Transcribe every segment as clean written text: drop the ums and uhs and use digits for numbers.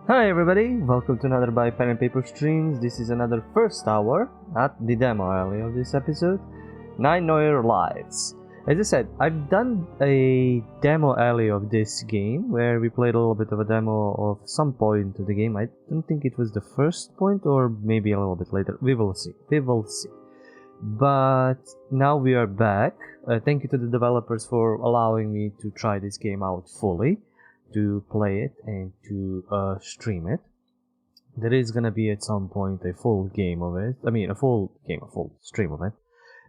Hi everybody, welcome to another by Pen and Paper Streams. This is another first hour, not the demo early of this episode. 9 Noir Lives. As I said, I've done a demo early of this game, where we played a little bit of a demo of some point of the game. I don't think it was the first point, or maybe a little bit later. We will see. But now we are back. Thank you to the developers for allowing me to try this game out fully, to play it and to stream it. There is gonna be at some point a full game of it. A full stream of it.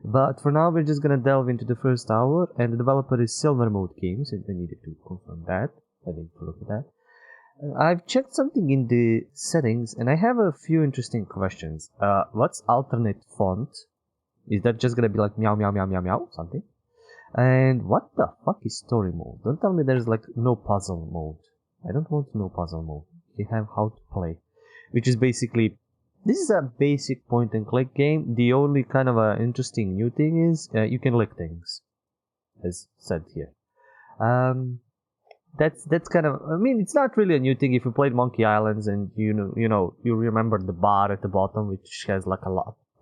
But for now, we're just gonna delve into the first hour, and the developer is Silver Mode Games, and I needed to confirm that. I need to look at that. I've checked something in the settings, and I have a few interesting questions. What's alternate font? Is that just gonna be like meow meow meow meow meow something? And what the fuck is story mode? Don't tell me there's like no puzzle mode. I don't want no puzzle mode. You have how to play, which is basically, this is a basic point and click game. The only kind of interesting new thing is you can lick things, as said here. That's kind of, it's not really a new thing. If you played Monkey Islands and you remember the bar at the bottom, which has like a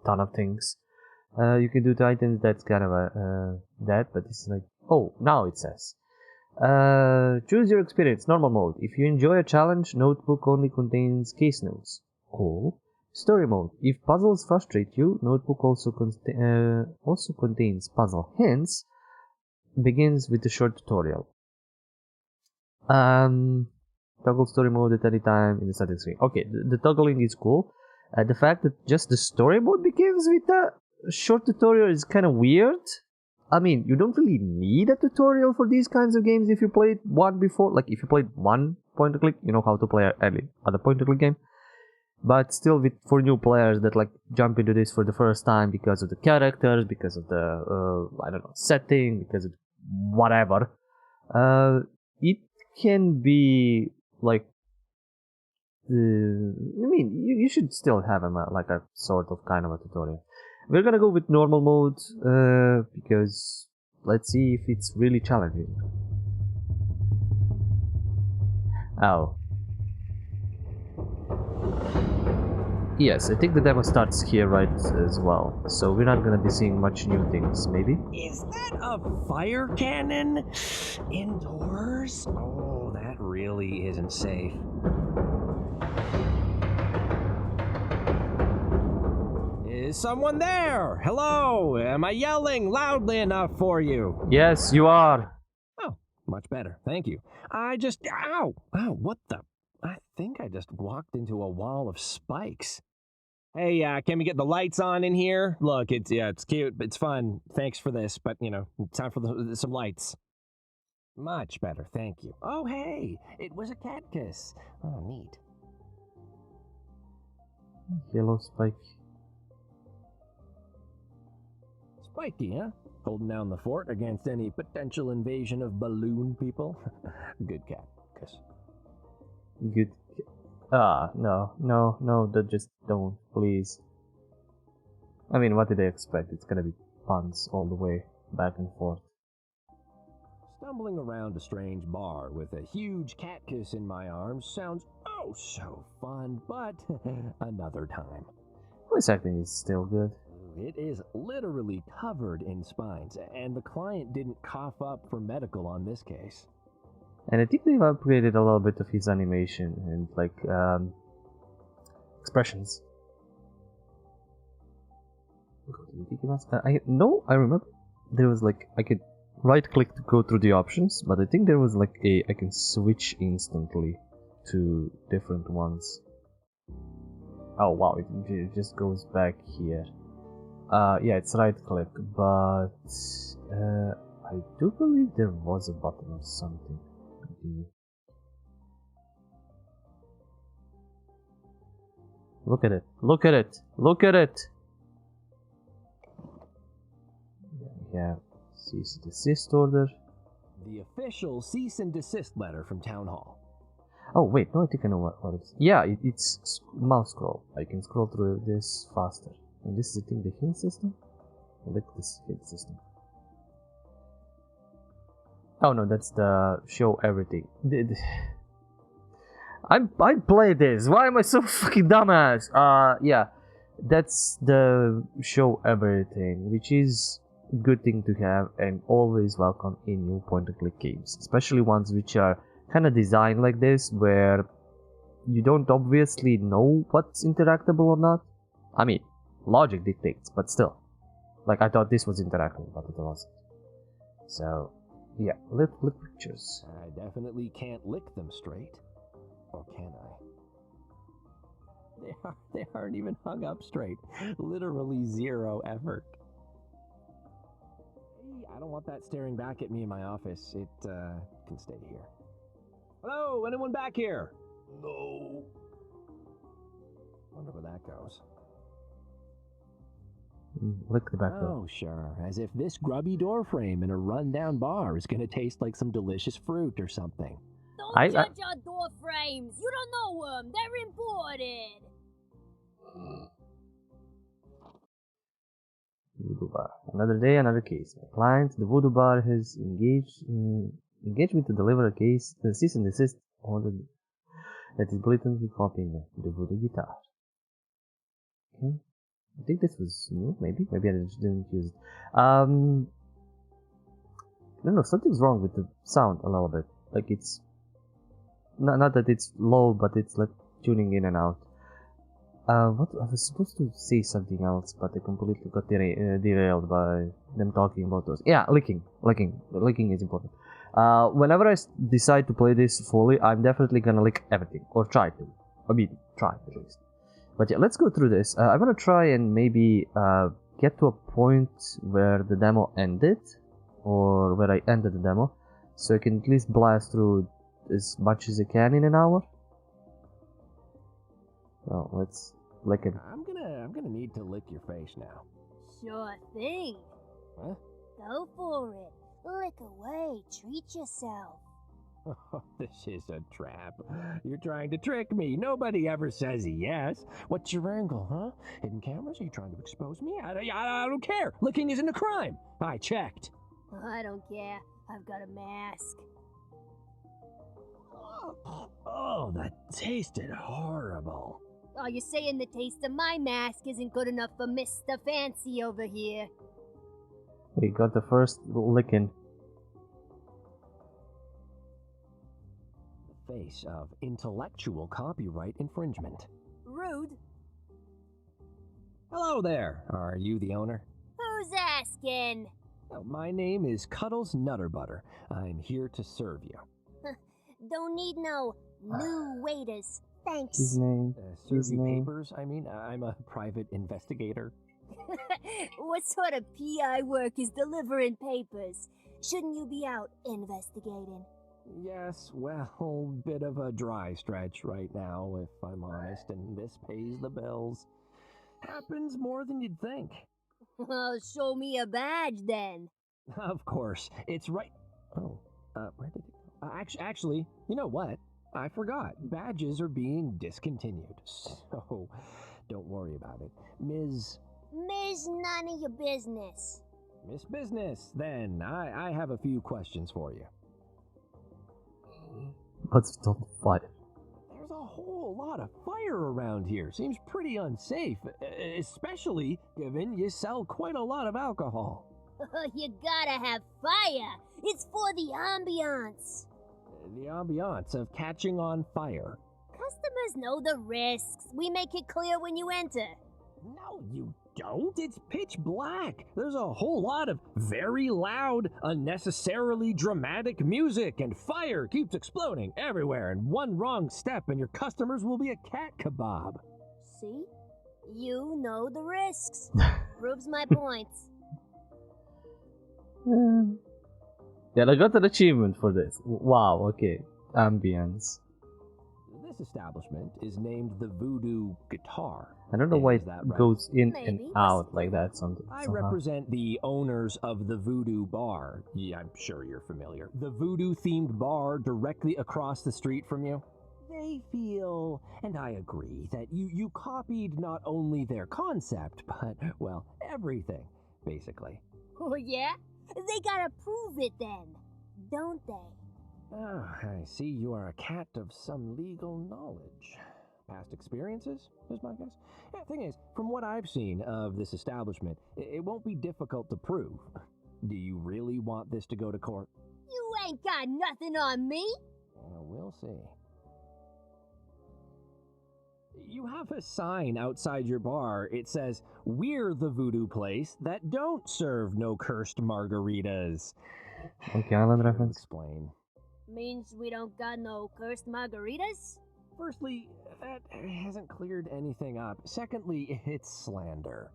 ton of things. You can do the items. That's kind of that, but it's like, oh, now it says choose your experience, normal mode. If you enjoy a challenge, notebook only contains case notes. Cool. Story mode. If puzzles frustrate you, notebook also contains puzzle hints. Begins with a short tutorial. Toggle story mode at any time in the settings screen. Okay, the toggling is cool. The fact that just the story mode begins with a short tutorial is kind of weird. You don't really need a tutorial for these kinds of games if you played one before. Like, if you played one point and click, you know how to play any other point and click game. But still, for new players that like jump into this for the first time because of the characters, because of the setting, because of whatever, it can be like, you should still have like a sort of kind of a tutorial. We're gonna go with normal mode, because let's see if it's really challenging. Oh. Yes, I think the demo starts here right as well, so we're not gonna be seeing much new things, maybe? Is that a fire cannon? Indoors? Oh, that really isn't safe. Is someone there? Hello? Am I yelling loudly enough for you? Yes, you are. Oh, much better. Thank you. Ow! Ow, what the? I think I just walked into a wall of spikes. Hey, can we get the lights on in here? Look, it's cute, it's fun. Thanks for this, but, time for some lights. Much better, thank you. Oh, hey, it was a cat kiss. Oh, neat. Yellow spike. Spiky, huh? Holding down the fort against any potential invasion of balloon people. Good cat kiss. Good. No, that just don't, please. What did they expect? It's gonna be puns all the way, back and forth. Stumbling around a strange bar with a huge cat kiss in my arms sounds oh so fun, but another time. Voice acting is still good. It is literally covered in spines, and the client didn't cough up for medical on this case. And I think they've upgraded a little bit of his animation and expressions. I remember there was I could right click to go through the options, but I think there was I can switch instantly to different ones. Oh wow, it just goes back here. Yeah, it's right click, but I do believe there was a button or something. Look at it. Look at it. Look at it. Yeah. Cease and desist order. The official cease and desist letter from Town Hall. Oh wait, no, I think I know what it is. Yeah, it's mouse scroll. I can scroll through this faster. And this is the hint system? I like this hint system. Oh no, that's the show everything. I played this. Why am I so fucking dumbass? Yeah, that's the show everything, which is a good thing to have and always welcome in new point-and-click games, especially ones which are kind of designed like this, where you don't obviously know what's interactable or not. I mean, logic dictates, but still. Like, I thought this was interactable, but it wasn't. So, yeah, lick pictures. I definitely can't lick them straight. Or can I? They aren't even hung up straight. Literally zero effort. Hey, I don't want that staring back at me in my office. It can stay here. Hello, anyone back here? No. Wonder where that goes. Lick the back door. Oh, sure. As if this grubby door frame in a rundown bar is gonna taste like some delicious fruit or something. Don't judge our door frames. You don't know them. They're imported. Voodoo bar. Another day, another case. My client, the Voodoo bar, has engaged me to deliver a case. The cease and desist order that is blatantly copying the Voodoo guitar. Okay. I think this was new. Maybe I just didn't use it. I don't know. Something's wrong with the sound a little bit. Like it's not that it's low, but it's like tuning in and out. What I was supposed to say something else, but I completely got derailed by them talking about those. Yeah, licking is important. Whenever I decide to play this fully, I'm definitely gonna lick everything, or try to. I mean, try at least. But yeah, let's go through this. I'm gonna try and maybe get to a point where the demo ended, or where I ended the demo, so I can at least blast through as much as I can in an hour. So let's lick it. I'm gonna need to lick your face now. Sure thing. Huh? Go for it. Lick away. Treat yourself. Oh, this is a trap. You're trying to trick me. Nobody ever says yes. What's your angle, huh? Hidden cameras? Are you trying to expose me? I don't care. Licking isn't a crime. I checked. I don't care. I've got a mask. Oh, that tasted horrible. Oh, you're saying the taste of my mask isn't good enough for Mr. Fancy over here? We got the first licking. Face of intellectual copyright infringement. Rude. Hello there. Are you the owner? Who's asking? Oh, my name is Cuddles Nutterbutter. I'm here to serve you. Don't need no new waiters. Thanks. His name. Serve you papers? I mean, I'm a private investigator. What sort of PI work is delivering papers? Shouldn't you be out investigating? Yes, well, bit of a dry stretch right now, if I'm honest, and this pays the bills. Happens more than you'd think. Well, show me a badge then. Of course, it's right. Oh, where did it go? Actually, you know what? I forgot. Badges are being discontinued, so don't worry about it. Ms. None of your business. Miss Business, then. I have a few questions for you. Let's stop the fire. There's a whole lot of fire around here. Seems pretty unsafe, especially given you sell quite a lot of alcohol. You gotta have fire. It's for the ambiance. The ambiance of catching on fire. Customers know the risks. We make it clear when you enter. No, you don't. It's pitch black. There's a whole lot of very loud, unnecessarily dramatic music, and fire keeps exploding everywhere, and one wrong step and your customers will be a cat kebab. See? You know the risks. Proves my points. Yeah, I got an achievement for this. Wow, okay. Ambience. This establishment is named the Voodoo Guitar. I don't know why Is it that right? goes in Maybe. and out like that somehow. I represent the owners of the Voodoo Bar. Yeah, I'm sure you're familiar. The Voodoo-themed bar directly across the street from you. They feel, and I agree, that you copied not only their concept, but, well, everything, basically. Oh, yeah? They gotta prove it then, don't they? Oh, I see you are a cat of some legal knowledge. Past experiences, is my guess. Yeah, thing is, from what I've seen of this establishment, it won't be difficult to prove. Do you really want this to go to court? You ain't got nothing on me. We'll see. You have a sign outside your bar. It says, "We're the voodoo place that don't serve no cursed margaritas." Monkey Island Can you reference. explain? Means we don't got no cursed margaritas? Firstly, that hasn't cleared anything up. Secondly, it's slander.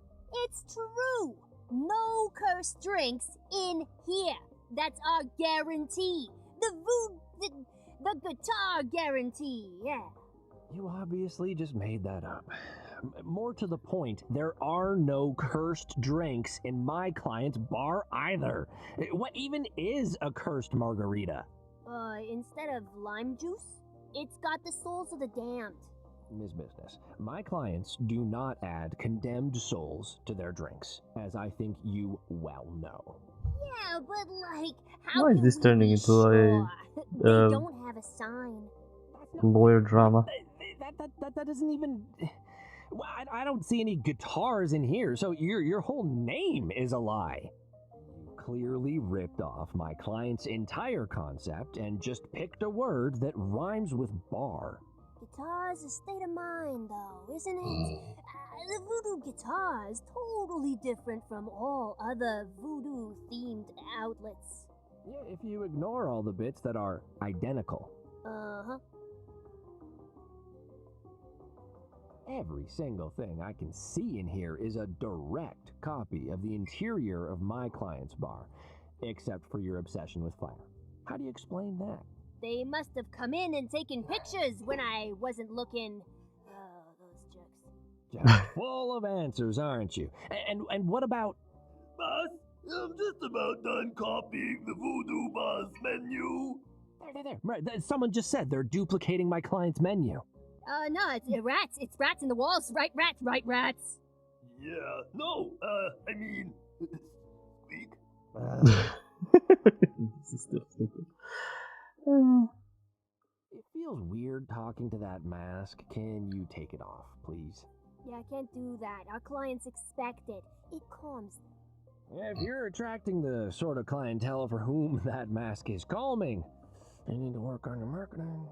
It's true. No cursed drinks in here. That's our guarantee. The guitar guarantee, yeah. You obviously just made that up. More to the point, there are no cursed drinks in my client's bar either. What even is a cursed margarita? Instead of lime juice, it's got the souls of the damned. Ms. Business, my clients do not add condemned souls to their drinks, as I think you well know. Yeah, but like, how Why is can this we turning be into sure? They a don't have a sign. lawyer drama? That doesn't even... Well, I don't see any guitars in here, so your whole name is a lie. You clearly ripped off my client's entire concept and just picked a word that rhymes with bar. Guitar's a state of mind, though, isn't it? The voodoo guitar is totally different from all other voodoo-themed outlets. Yeah, if you ignore all the bits that are identical. Uh-huh. Every single thing I can see in here is a direct copy of the interior of my client's bar, except for your obsession with fire. How do you explain that? They must have come in and taken pictures when I wasn't looking. Oh, those jerks. Just full of answers, aren't you? And what about... Boss, I'm just about done copying the Voodoo Boss menu. There. Right, someone just said they're duplicating my client's menu. No, it's rats. It's rats in the walls. Right, rats. Yeah, no, I mean, squeak. This is still stupid. It feels weird talking to that mask. Can you take it off, please? Yeah, I can't do that. Our clients expect it. It calms them. Yeah, if you're attracting the sort of clientele for whom that mask is calming, you need to work on your marketing.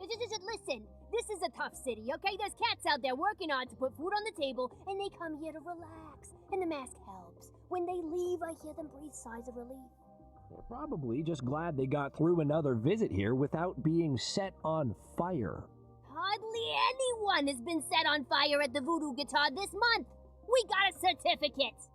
Listen, this is a tough city, okay? There's cats out there working hard to put food on the table, and they come here to relax. And the mask helps. When they leave, I hear them breathe sighs of relief. They're probably just glad they got through another visit here without being set on fire. Hardly anyone has been set on fire at the Voodoo Guitar this month. We got a certificate.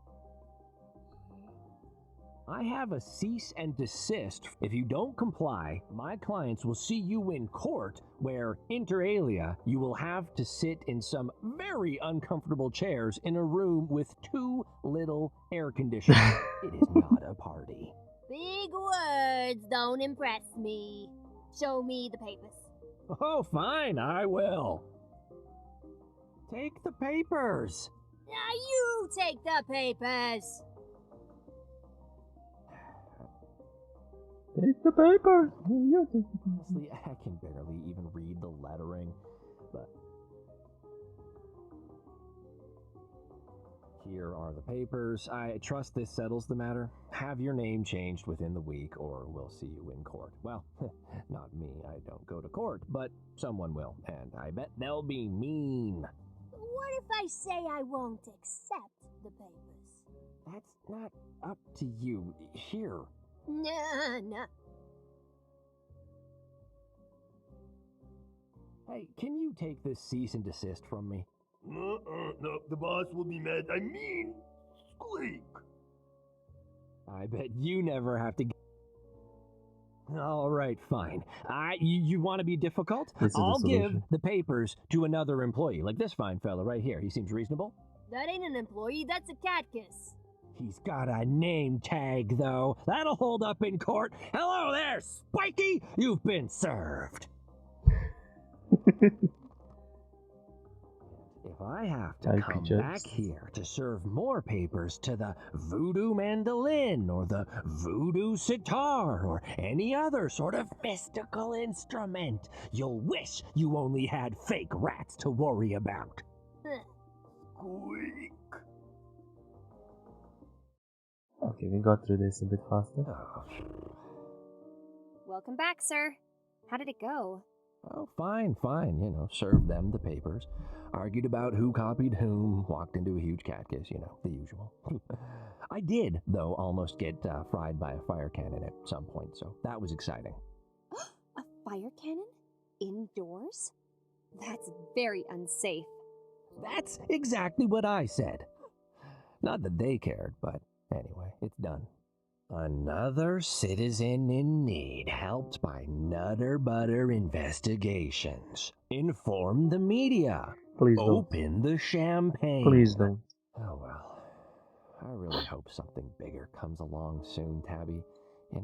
I have a cease and desist. If you don't comply, my clients will see you in court, where, inter alia, you will have to sit in some very uncomfortable chairs in a room with too little air conditioning. It is not a party. Big words don't impress me. Show me the papers. Oh, fine, I will. Take the papers. Now you take the papers. Take the paper. Honestly, I can barely even read the lettering, but... Here are the papers. I trust this settles the matter. Have your name changed within the week, or we'll see you in court. Well, not me. I don't go to court, but someone will, and I bet they'll be mean. What if I say I won't accept the papers? That's not up to you. Here. Nah. Hey, can you take this cease and desist from me? No, the boss will be mad. I mean, squeak. I bet you never have to... All right, fine. You want to be difficult? This is the I'll give solution. the papers to another employee, like this fine fella right here. He seems reasonable. That ain't an employee, that's a cat kiss. He's got a name tag, though. That'll hold up in court. Hello there, Spiky! You've been served. If If I have to IP come jokes. back here to serve more papers to the voodoo mandolin or the voodoo sitar or any other sort of mystical instrument, you'll wish you only had fake rats to worry about. Quick. Okay, we got through this a bit faster. Welcome back, sir. How did it go? Oh, fine. Served them the papers. Argued about who copied whom, walked into a huge cat kiss, the usual. I did, though, almost get fried by a fire cannon at some point, so that was exciting. A fire cannon? Indoors? That's very unsafe. That's exactly what I said. Not that they cared, but anyway, it's done. Another citizen in need helped by Nutter Butter investigations. Inform the media. Please don't. Open the champagne. Please don't. Oh, well. I really hope something bigger comes along soon, Tabby.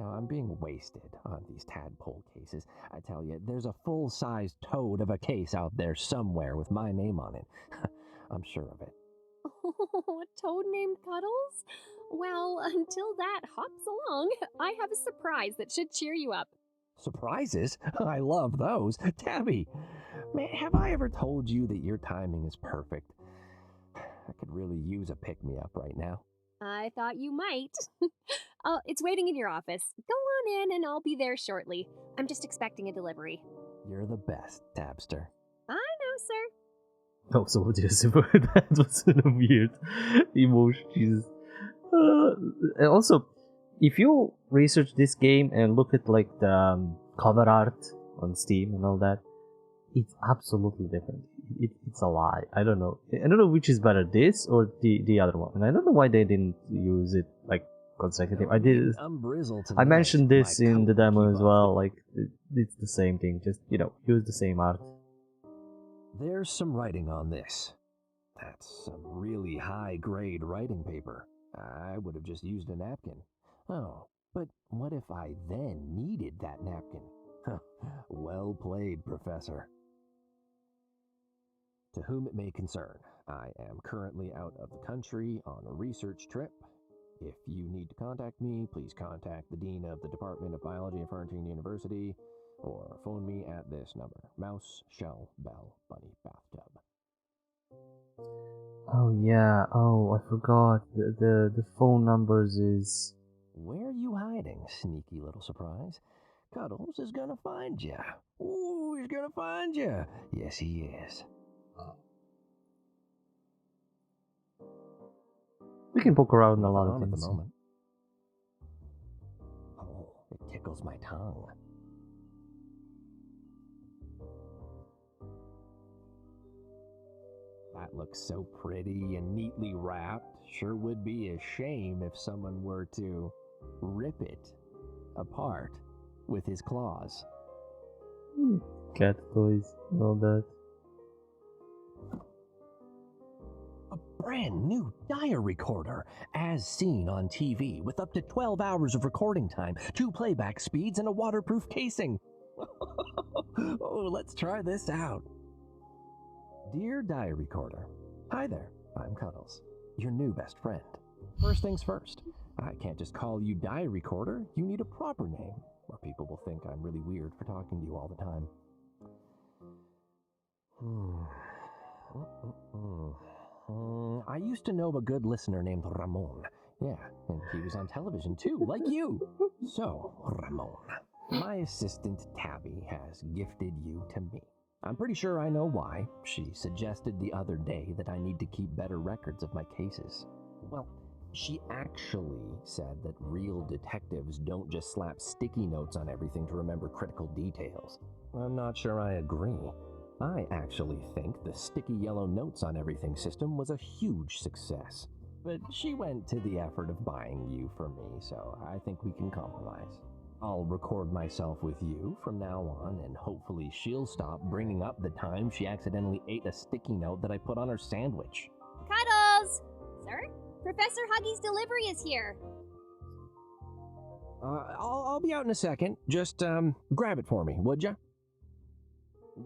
I'm being wasted on these tadpole cases. I tell you, there's a full-sized toad of a case out there somewhere with my name on it. I'm sure of it. Oh, a toad named Cuddles? Well, until that hops along, I have a surprise that should cheer you up. Surprises? I love those. Tabby, man, have I ever told you that your timing is perfect? I could really use a pick-me-up right now. I thought you might. It's waiting in your office. Go on in and I'll be there shortly. I'm just expecting a delivery. You're the best, Tabster. I know, sir. Oh, so what do you say about that? Was a weird emotion. Jesus. And also, if you research this game and look at like the cover art on Steam and all that, it's absolutely different. It's a lie. I don't know which is better, this or the other one. And I don't know why they didn't use it like consecutive. I mentioned this in the demo as well. Like it's the same thing. Just use the same art. There's some writing on this. That's some really high-grade writing paper. I would have just used a napkin. Oh, but what if I then needed that napkin? Well played, Professor. To whom it may concern, I am currently out of the country on a research trip. If you need to contact me, please contact the Dean of the Department of Biology at Florentine University, or phone me at this number. Mouse, shell, bell, bunny, bathtub. Oh yeah. Oh, I forgot. The phone numbers is. Where are you hiding, sneaky little surprise? Cuddles is gonna find ya. Ooh, he's gonna find ya. Yes, he is. We can poke around a lot of At things. the moment. Oh, it tickles my tongue. That looks so pretty and neatly wrapped. Sure would be a shame if someone were to rip it apart with his claws. Cat toys and all that. A brand new diary recorder, as seen on TV, with up to 12 hours of recording time, 2 playback speeds, and a waterproof casing. Oh, let's try this out. Dear diary recorder, hi there, I'm Cuddles, your new best friend. First things first, I can't just call you diary recorder, you need a proper name, or people will think I'm really weird for talking to you all the time. I used to know a good listener named Ramon. Yeah, and he was on television too, like you. So, Ramon, my assistant Tabby has gifted you to me. I'm pretty sure I know why. She suggested the other day that I need to keep better records of my cases. Well, she actually said that real detectives don't just slap sticky notes on everything to remember critical details. I'm not sure I agree. I actually think the sticky yellow notes on everything system was a huge success. But she went to the effort of buying you for me, so I think we can compromise. I'll record myself with you from now on, and hopefully she'll stop bringing up the time she accidentally ate a sticky note that I put on her sandwich. Cuddles! Sir? Professor Huggy's delivery is here. I'll be out in a second. Just, grab it for me, would ya?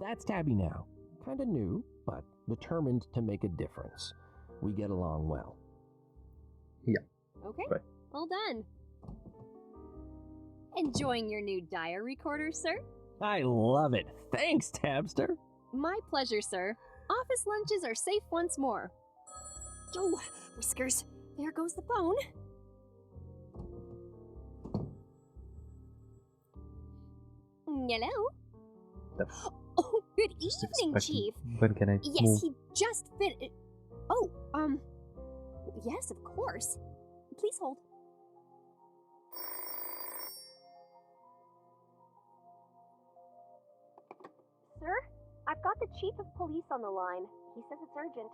That's Tabby now. Kinda new, but determined to make a difference. We get along well. Okay, Right. all done. Enjoying your new diary recorder, sir? I love it. Thanks, Tabster. My pleasure, sir. Office lunches are safe once more. Oh, Whiskers, there goes the phone. Hello? Yep. Oh, good Just evening, expecting- Chief. When can I Yes, move? he just fit. Oh, yes, of course. Please hold. Sir, I've got the Chief of Police on the line. He says it's urgent.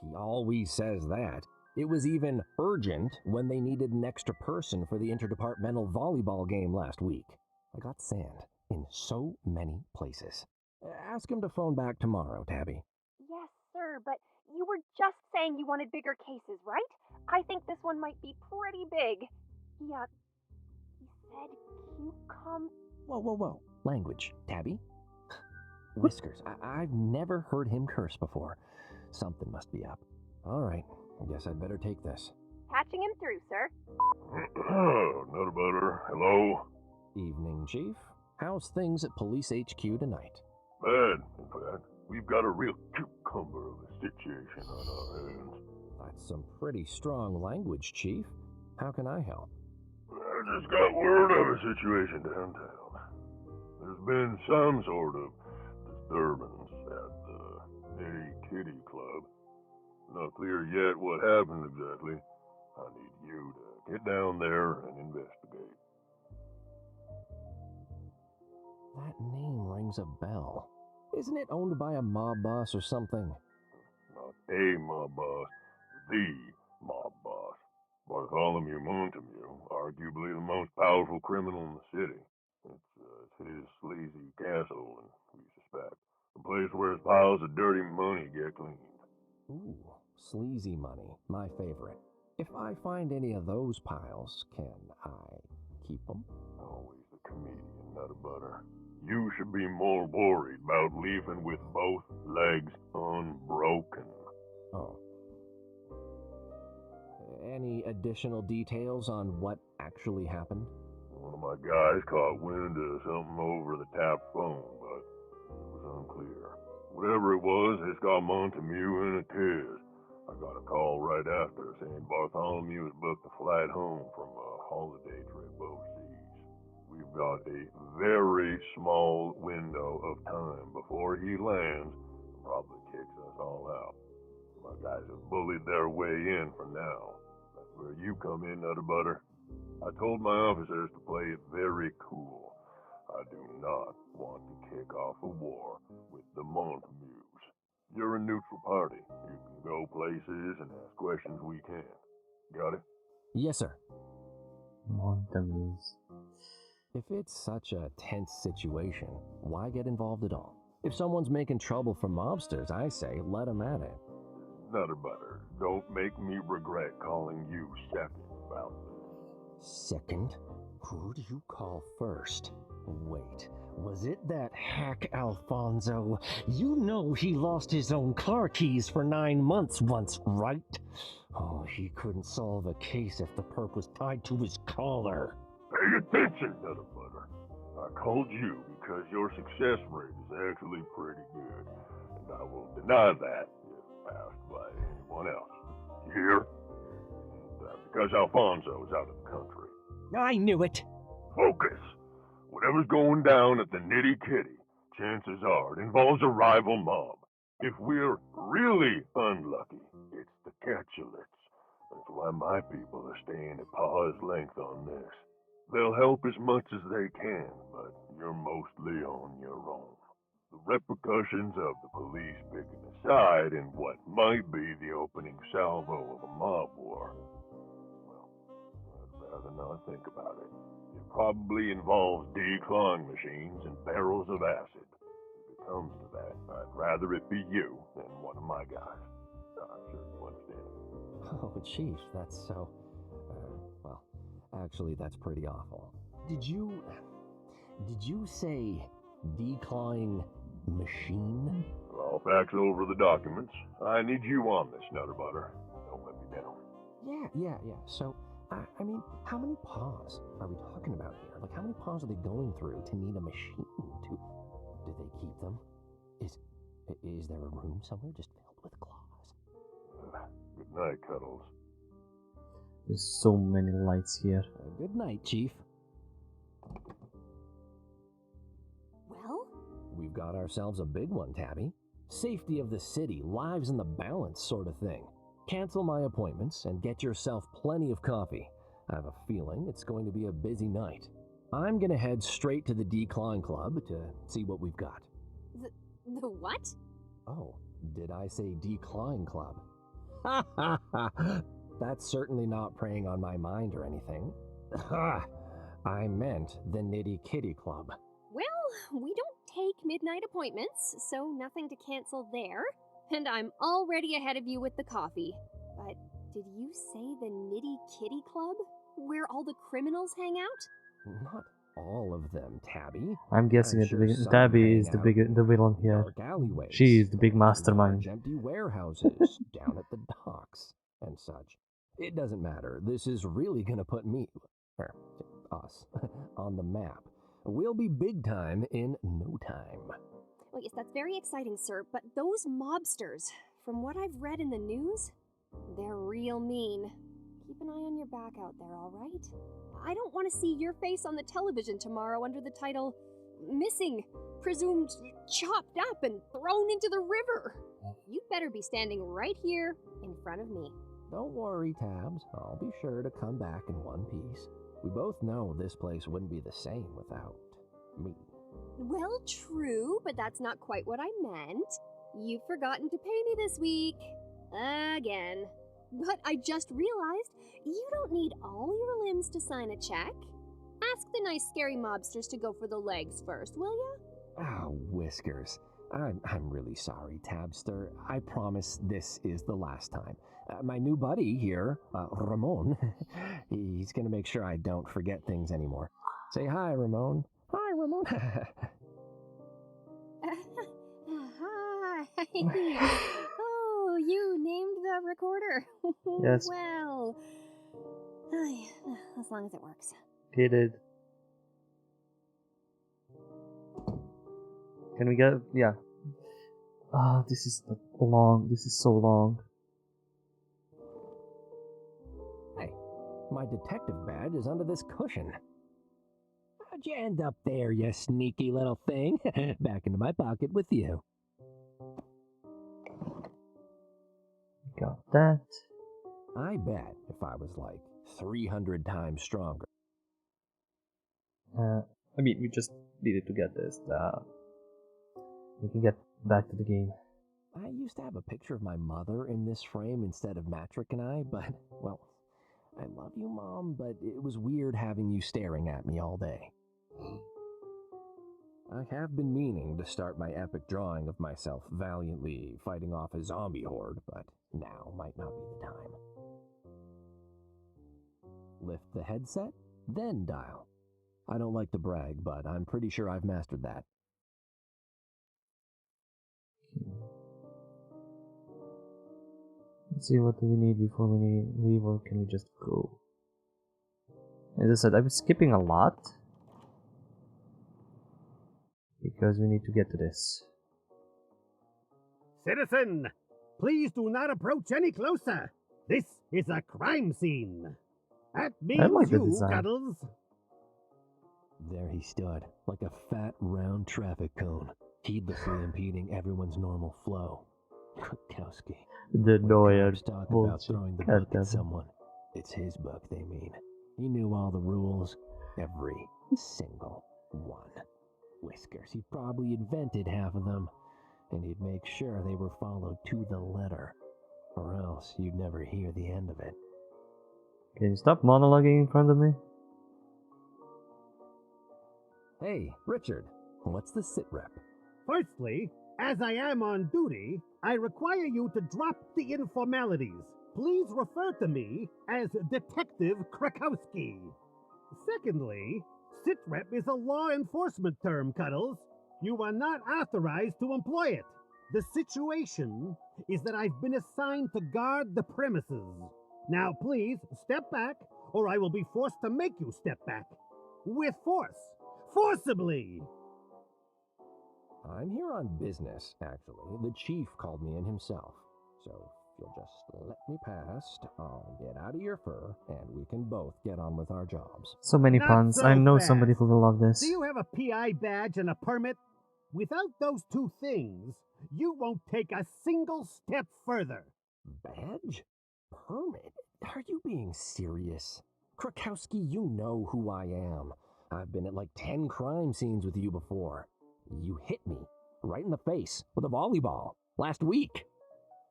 He always says that. It was even urgent when they needed an extra person for the interdepartmental volleyball game last week. I got sand in so many places. Ask him to phone back tomorrow, Tabby. Yes, sir, but you were just saying you wanted bigger cases, right? I think this one might be pretty big. He said cucumber. Whoa. Language, Tabby. Whiskers, I've never heard him curse before. Something must be up. All right, I guess I'd better take this. Patching him through, sir. Nutter butter. Hello? Evening, Chief. How's things at Police HQ tonight? Bad, in fact. We've got a real cucumber of a situation on our hands. That's some pretty strong language, Chief. How can I help? I just got word of a situation downtown. There's been some sort of disturbance at the Nitty Kitty Club. Not clear yet what happened exactly. I need you to get down there and investigate. That name rings a bell. Isn't it owned by a mob boss or something? Not a mob boss, the mob boss. Bartholomew Montague, arguably the most powerful criminal in the city. It's his sleazy castle, and we suspect a place where his piles of dirty money get cleaned. Ooh, sleazy money, my favorite. If I find any of those piles, can I keep them? Always the comedian, Nutter Butter. You should be more worried about leaving with both legs unbroken. Oh. Any additional details on what actually happened? One of my guys caught wind of something over the tap phone, but it was unclear. Whatever it was, it's got Montague in a tears. I got a call right after saying Bartholomew has booked a flight home from a holiday trip overseas. We've got a very small window of time before he lands and probably kicks us all out. My guys have bullied their way in for now. That's where you come in, Nutter Butter. I told my officers to play it very cool. I do not want to kick off a war with the Montagues. You're a neutral party. You can go places and ask questions we can. Got it? Yes, sir. Montagues. If it's such a tense situation, why get involved at all? If someone's making trouble for mobsters, I say let 'em at it. Nutter Butter, don't make me regret calling you second about this. Second? Who do you call first? Wait, was it that hack Alfonso? You know he lost his own car keys for 9 months once, right? Oh, he couldn't solve a case if the perp was tied to his collar. Pay attention, Nutter Butter. I called you because your success rate is actually pretty good, and I will deny that if asked by anyone else. You hear? And because Alfonso is out of the country. I knew it! Focus. Whatever's going down at the Nitty Kitty, chances are it involves a rival mob. If we're really unlucky, it's the Catulets. That's why my people are staying at paw's length on this. They'll help as much as they can, but you're mostly on your own. The repercussions of the police picking a side in what might be the opening salvo of a mob war, well, I'd rather not think about it. It probably involves declawing machines and barrels of acid. If it comes to that, I'd rather it be you than one of my guys. I'm sure you understand. Oh, Chief, that's so... well, actually, that's pretty awful. Did you say declawing machine? I'll fax over the documents. I need you on this, Nutter Butter. Don't let me down. Yeah. So, I mean, how many paws are we talking about here? Like, how many paws are they going through to need a machine to... Do they keep them? Is there a room somewhere just filled with claws? Good night, Cuddles. There's so many lights here. Good night, Chief. Well? We've got ourselves a big one, Tabby. Safety of the city, lives in the balance sort of thing. Cancel my appointments and get yourself plenty of coffee. I have a feeling it's going to be a busy night. I'm going to head straight to the Decline Club to see what we've got. The what? Oh, did I say Decline Club? Ha ha ha! That's certainly not preying on my mind or anything. Ha! I meant the Nitty Kitty Club. Well, we don't take midnight appointments, so nothing to cancel there. And I'm already ahead of you with the coffee. But did you say the Nitty Kitty Club? Where all the criminals hang out? Not all of them, Tabby. I'm guessing Tabby is the villain here. Dark alleyways, She is the big mastermind. large empty warehouses down at the docks and such. It doesn't matter. This is really gonna put me, or us, on the map. We'll be big time in no time. Well, yes, that's very exciting, sir, but those mobsters, from what I've read in the news, they're real mean. Keep an eye on your back out there, all right? I don't want to see your face on the television tomorrow under the title, Missing, Presumed Chopped Up and Thrown into the River. You'd better be standing right here in front of me. Don't worry, Tabs. I'll be sure to come back in one piece. We both know this place wouldn't be the same without me. Well, true, but that's not quite what I meant. You've forgotten to pay me this week. Again. But I just realized you don't need all your limbs to sign a check. Ask the nice scary mobsters to go for the legs first, will ya? Oh, Whiskers. I'm really sorry, Tabster. I promise this is the last time. My new buddy here, Ramon, he's gonna make sure I don't forget things anymore. Say hi, Ramon. Hi, Ramon. Hi. Oh, you named the recorder. Yes. Well, as long as it works. He did. Can we get... yeah. Ah, this is long. This is so long. Hey, my detective badge is under this cushion. How'd you end up there, you sneaky little thing? Back into my pocket with you. Got that. I bet if I was like 300 times stronger. I mean, we just needed to get this. We can get back to the game. I used to have a picture of my mother in this frame instead of Matrick and I, but, well, I love you, Mom, but it was weird having you staring at me all day. I have been meaning to start my epic drawing of myself valiantly fighting off a zombie horde, but now might not be the time. Lift the headset, then dial. I don't like to brag, but I'm pretty sure I've mastered that. Let's see, what do we need before we leave, or can we just go? As I said, I'm skipping a lot because we need to get to this. Citizen, please do not approach any closer. This is a crime scene. That means like the you, design. Cuddles. There he stood, like a fat, round traffic cone, heedlessly impeding everyone's normal flow. Krakowski. The Noir Cops talk about bullshit. throwing the God book damn at it. someone. It's his book, they mean. He knew all the rules. Every single one. Whiskers, he probably invented half of them. And he'd make sure they were followed to the letter. Or else you'd never hear the end of it. Can you stop monologuing in front of me? Hey, Richard, what's the sit rep? Firstly, as I am on duty, I require you to drop the informalities. Please refer to me as Detective Krakowski. Secondly, sitrep is a law enforcement term, Cuddles. You are not authorized to employ it. The situation is that I've been assigned to guard the premises. Now please, step back, or I will be forced to make you step back. With force. Forcibly! I'm here on business, actually. The chief called me in himself. So if you'll just let me past, I'll get out of your fur, and we can both get on with our jobs. So many Not puns. so I know fast. somebody who will love this. Do you have a PI badge and a permit? Without those two things, you won't take a single step further. Badge? Permit? Are you being serious? Krakowski, you know who I am. I've been at like 10 crime scenes with you before. You hit me right in the face with a volleyball last week.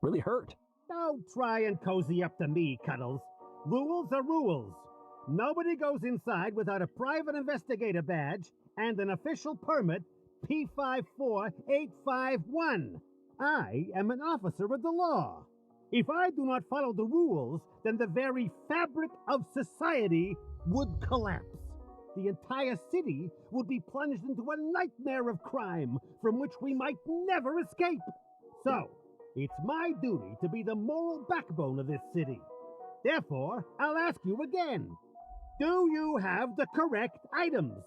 Really hurt. Don't try and cozy up to me, Cuddles. Rules are rules. Nobody goes inside without a private investigator badge and an official permit P54851. I am an officer of the law. If I do not follow the rules, then the very fabric of society would collapse. The entire city would be plunged into a nightmare of crime from which we might never escape. So, it's my duty to be the moral backbone of this city. Therefore, I'll ask you again. Do you have the correct items?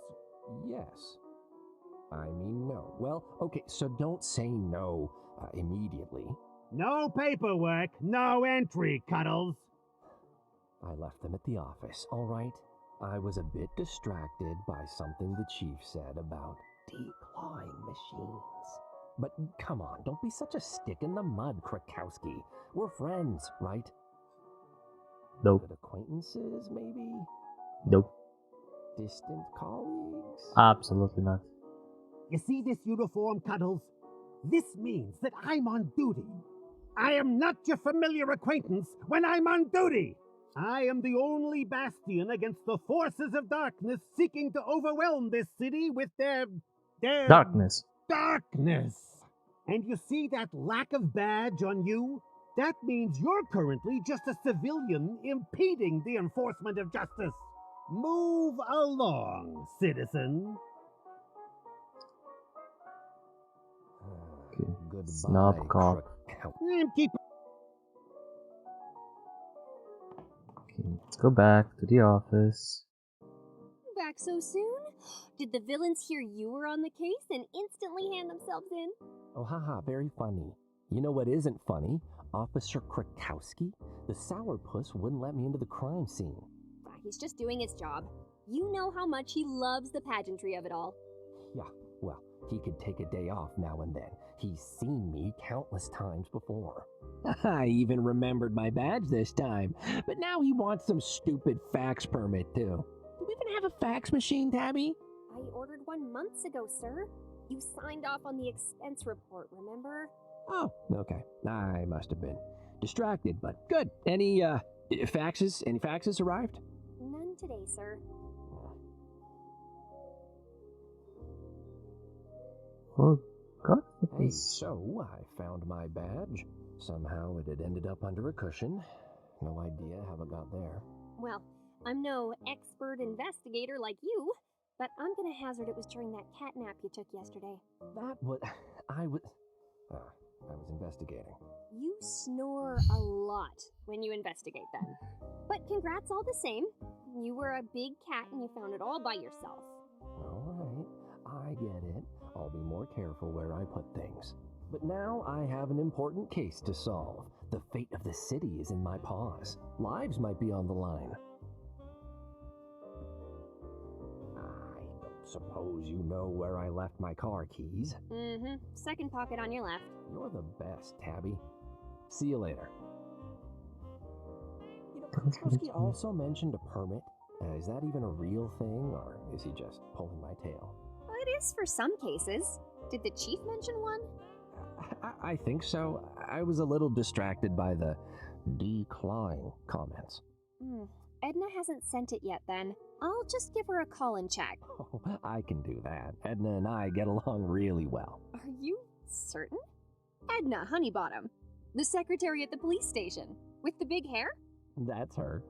Yes. I mean, no. Well, okay, so don't say no immediately. No paperwork, no entry, Cuddles. I left them at the office, all right? I was a bit distracted by something the chief said about declawing machines. But come on, don't be such a stick in the mud, Krakowski. We're friends, right? Nope. Good acquaintances, maybe? Nope. Distant colleagues? Absolutely not. You see this uniform, Cuddles? This means that I'm on duty. I am not your familiar acquaintance when I'm on duty. I am the only bastion against the forces of darkness seeking to overwhelm this city with their Darkness. darkness. And you see that lack of badge on you? That means you're currently just a civilian impeding the enforcement of justice. Move along, citizen. Okay. Goodbye, Snob cop. Keep Okay, let's go back to the office. Back so soon? Did the villains hear you were on the case and instantly hand themselves in? Oh, haha, very funny. You know what isn't funny? Officer Krakowski? The sourpuss wouldn't let me into the crime scene. He's just doing his job. You know how much he loves the pageantry of it all. Yeah, well, he could take a day off now and then. He's seen me countless times before. I even remembered my badge this time, but now he wants some stupid fax permit too. Do we even have a fax machine, Tabby? I ordered one months ago, sir. You signed off on the expense report, remember? Oh, okay. I must have been distracted, but good. Any faxes? Any faxes arrived? None today, sir. For God's Hey, sake. so I found my badge. Somehow it had ended up under a cushion. No idea how it got there. Well, I'm no expert investigator like you, but I'm gonna hazard it was during that cat nap you took yesterday. That was... I was investigating. You snore a lot when you investigate them. But congrats all the same. You were a big cat and you found it all by yourself. All right, I get it. I'll be more careful where I put things. But now I have an important case to solve. The fate of the city is in my paws. Lives might be on the line. I don't suppose you know where I left my car keys. Mm-hmm. Second pocket on your left. You're the best, Tabby. See you later. You know, Krakowski also mentioned a permit. Is that even a real thing, or is he just pulling my tail? Well, it is for some cases. Did the chief mention one? I think so. I was a little distracted by the declawing comments. Edna hasn't sent it yet then. I'll just give her a call and check. Oh, I can do that. Edna and I get along really well. Are you certain? Edna Honeybottom, the secretary at the police station, with the big hair? That's her.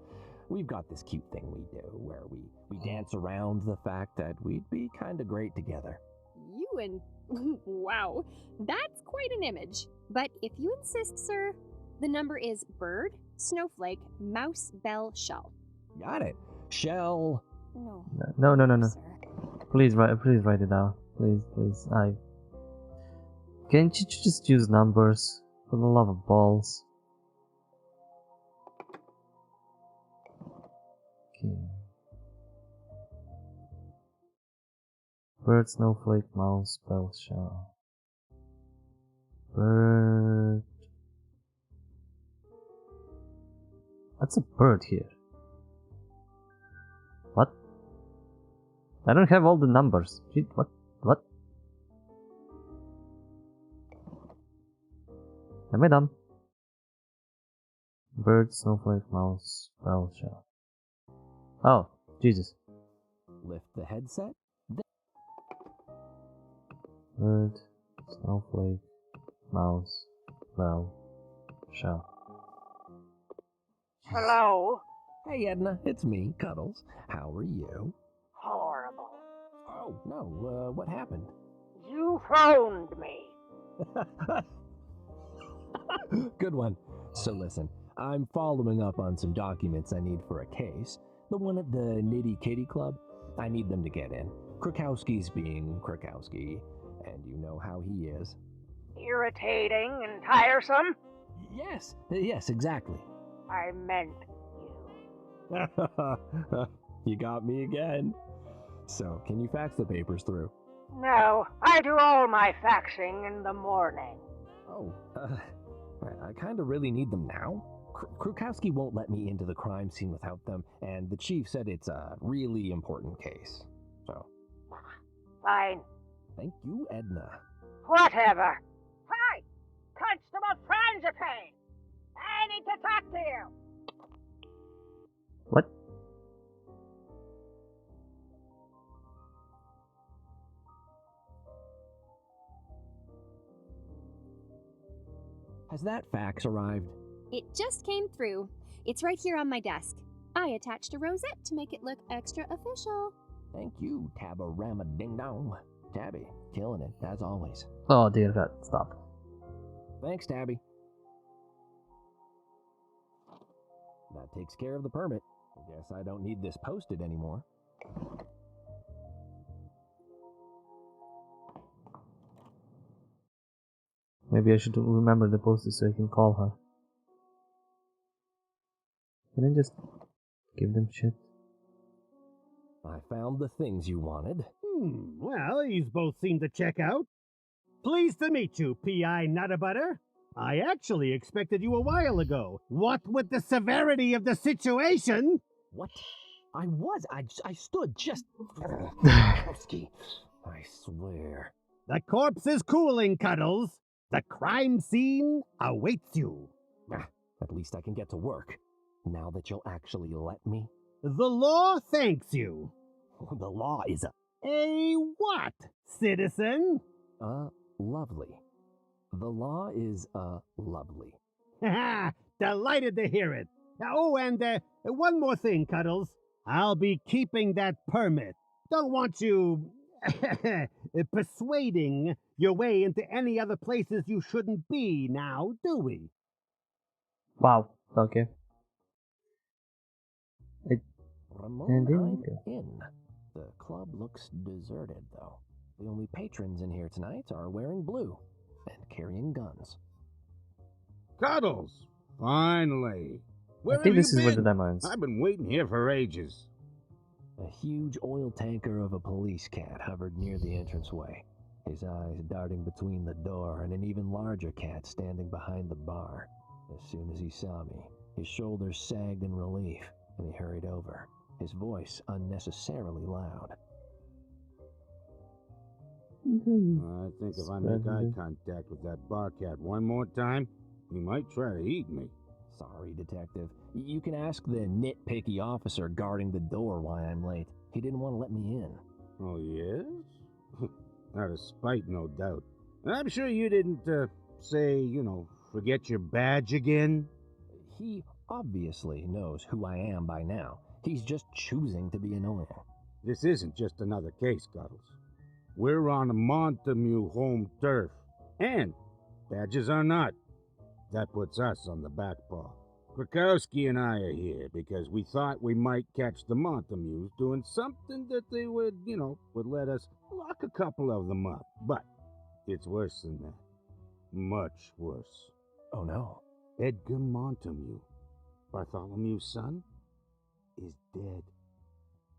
We've got this cute thing we do where we dance around the fact that we'd be kind of great together. You and, Wow, that's quite an image. But if you insist, sir, the number is bird, snowflake, mouse, bell, shell. Got it. Shell. No. No. Sir. Please write it down. Please. Can't you just use numbers? For the love of balls. Okay. Bird, snowflake, mouse, bell, shell. Bird. That's a bird here. What? I don't have all the numbers. Shit, what? Am I dumb? Bird, snowflake, mouse, bell, shell. Oh, Jesus. Lift the headset. Bird, snowflake, mouse, bell, shell. Hello? Hey, Edna. It's me, Cuddles. How are you? Horrible. Oh, no. What happened? You phoned me. Good one. So listen, I'm following up on some documents I need for a case. The one at the Nitty Kitty Club. I need them to get in. Krakowski's being Krakowski, and you know how he is. Irritating and tiresome? Yes, exactly. I meant you. You got me again. So, can you fax the papers through? No, I do all my faxing in the morning. Oh, I kind of really need them now. Krukowski won't let me into the crime scene without them, and the chief said it's a really important case. So, Fine. thank you, Edna. Whatever. Hi! Constable Franzipane! I need to talk to you! What? Has that fax arrived? It just came through. It's right here on my desk. I attached a rosette to make it look extra official. Thank you, Tabba-Rama Ding Dong. Tabby, killing it, as always. Oh dear God, stop. Thanks, Tabby. That takes care of the permit. I guess I don't need this posted anymore. Maybe I should remember the post-it so I can call her. Can I just give them shit? I found the things you wanted. Well, these both seem to check out. Pleased to meet you, P.I. Nuttabutter. I actually expected you a while ago. What with the severity of the situation? What? I stood just... Kowski, I swear. The corpse is cooling, Cuddles. The crime scene awaits you. At least I can get to work. Now that you'll actually let me. The law thanks you. The law is A what, citizen? lovely. The law is, lovely. Ha! Delighted to hear it. Oh, and one more thing, Cuddles. I'll be keeping that permit. Don't want you persuading your way into any other places you shouldn't be now, do we? Wow, okay. Ramon, I'm in. The club looks deserted, though. The only patrons in here tonight are wearing blue and carrying guns. Cuddles! Finally! Where I think have this you is where been? the demo ends. I've been waiting here for ages. A huge oil tanker of a police cat hovered near the entranceway, his eyes darting between the door and an even larger cat standing behind the bar. As soon as he saw me, his shoulders sagged in relief, and he hurried over, his voice unnecessarily loud. I think if I make eye contact with that bar cat one more time, he might try to eat me. Sorry, Detective. You can ask the nitpicky officer guarding the door why I'm late. He didn't want to let me in. Oh, yes? Out of spite, no doubt. I'm sure you didn't, say, forget your badge again? He obviously knows who I am by now. He's just choosing to be annoying. This isn't just another case, Cuddles. We're on Montemute home turf. And badges are not. That puts us on the back paw. Krakowski and I are here because we thought we might catch the Montemutes doing something that they would let us lock a couple of them up. But it's worse than that. Much worse. Oh no. Edgar Montemute, Bartholomew's son, is dead.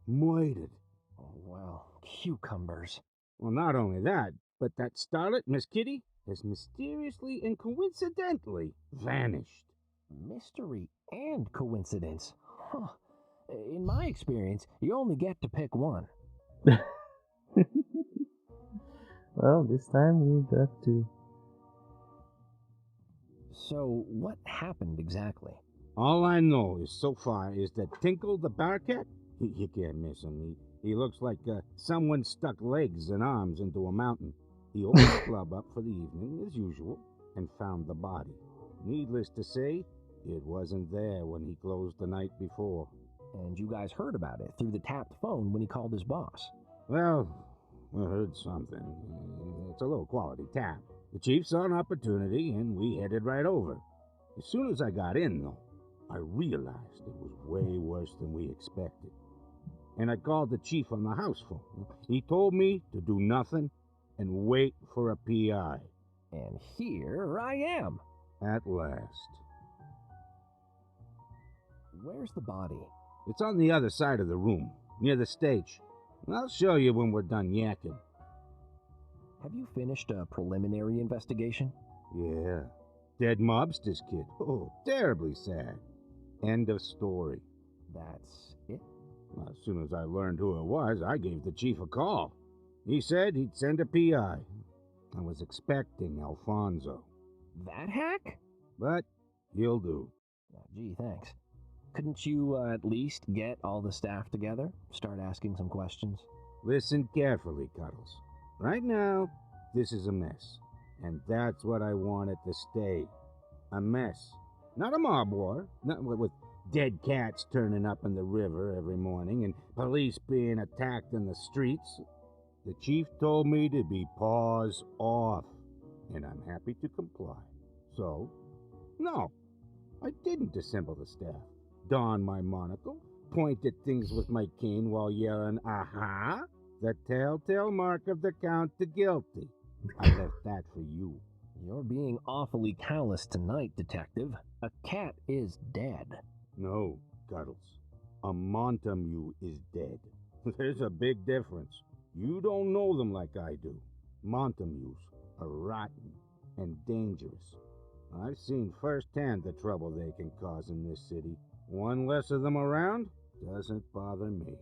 Murdered. Oh, well, cucumbers. Well, not only that, but that starlet, Miss Kitty, has mysteriously and coincidentally vanished. Mystery and coincidence. Huh. In my experience, you only get to pick one. Well, this time we got to. So, what happened exactly? All I know is so far is that Tinkle the Bearcat, you can't miss him. He looks like someone stuck legs and arms into a mountain. He opened the club up for the evening, as usual, and found the body. Needless to say, it wasn't there when he closed the night before. And you guys heard about it through the tapped phone when he called his boss. Well, I heard something. It's a low-quality tap. The chief saw an opportunity, and we headed right over. As soon as I got in, though, I realized it was way worse than we expected. And I called the chief on the house phone. He told me to do nothing and wait for a PI. And here I am. At last. Where's the body? It's on the other side of the room, near the stage. I'll show you when we're done yakking. Have you finished a preliminary investigation? Yeah. Dead mobster's kid. Oh, terribly sad. End of story. That's it? As soon as I learned who it was, I gave the chief a call. He said he'd send a PI. I was expecting Alfonso. That hack? But he'll do. Gee, thanks. Couldn't you at least get all the staff together? Start asking some questions? Listen carefully, Cuddles. Right now, this is a mess. And that's what I want it to stay. A mess. Not a mob war. Not with dead cats turning up in the river every morning and police being attacked in the streets. The chief told me to be paws off, and I'm happy to comply. So, no, I didn't dissemble the staff, don my monocle, point at things with my cane while yelling, "Aha!" The telltale mark of the count to guilty. I left that for you. You're being awfully callous tonight, Detective. A cat is dead. No, Cuddles. A Montemute is dead. There's a big difference. You don't know them like I do. Montemutes are rotten and dangerous. I've seen firsthand the trouble they can cause in this city. One less of them around doesn't bother me.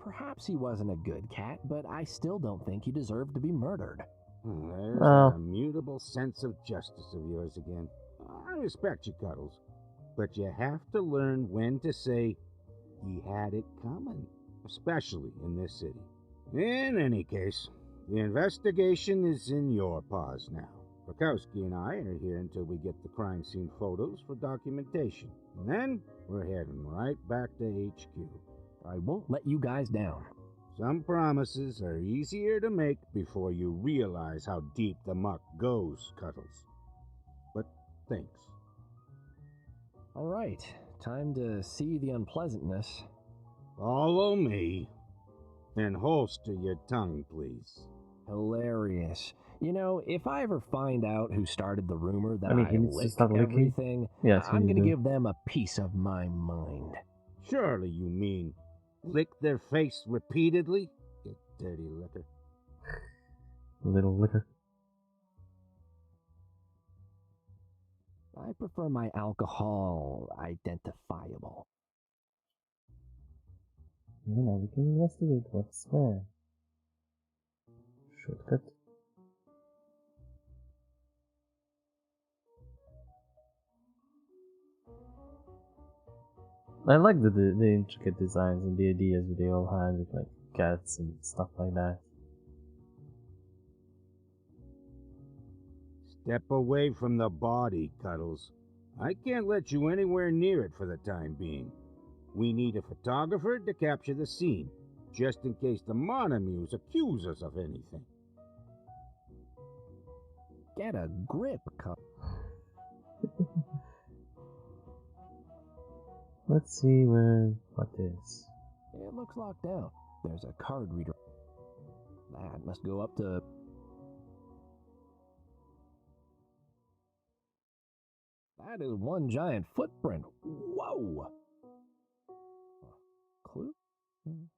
Perhaps he wasn't a good cat, but I still don't think he deserved to be murdered. There's that immutable sense of justice of yours again. I respect you, Cuddles, but you have to learn when to say he had it coming, especially in this city. In any case, the investigation is in your paws now. Krakowski and I are here until we get the crime scene photos for documentation. And then we're heading right back to HQ. I won't let you guys down. Some promises are easier to make before you realize how deep the muck goes, Cuddles. But thanks. All right, time to see the unpleasantness. Follow me. And holster your tongue, please. Hilarious. You know, if I ever find out who started the rumor that he I needs to lick start licking. everything, Yes, I'm he going to do. give them a piece of my mind. Surely you mean lick their face repeatedly? You dirty licker. Little liquor. I prefer my alcohol identifiable. Now we can investigate what's where. Shortcut. I like the intricate designs and the ideas that they all had with like cats and stuff like that. Step away from the body, Cuddles. I can't let you anywhere near it for the time being. We need a photographer to capture the scene, just in case the Montemutes accuse us of anything. Get a grip, Let's see what is. It looks locked down. There's a card reader. That must go up to... That is one giant footprint. Whoa! Clue?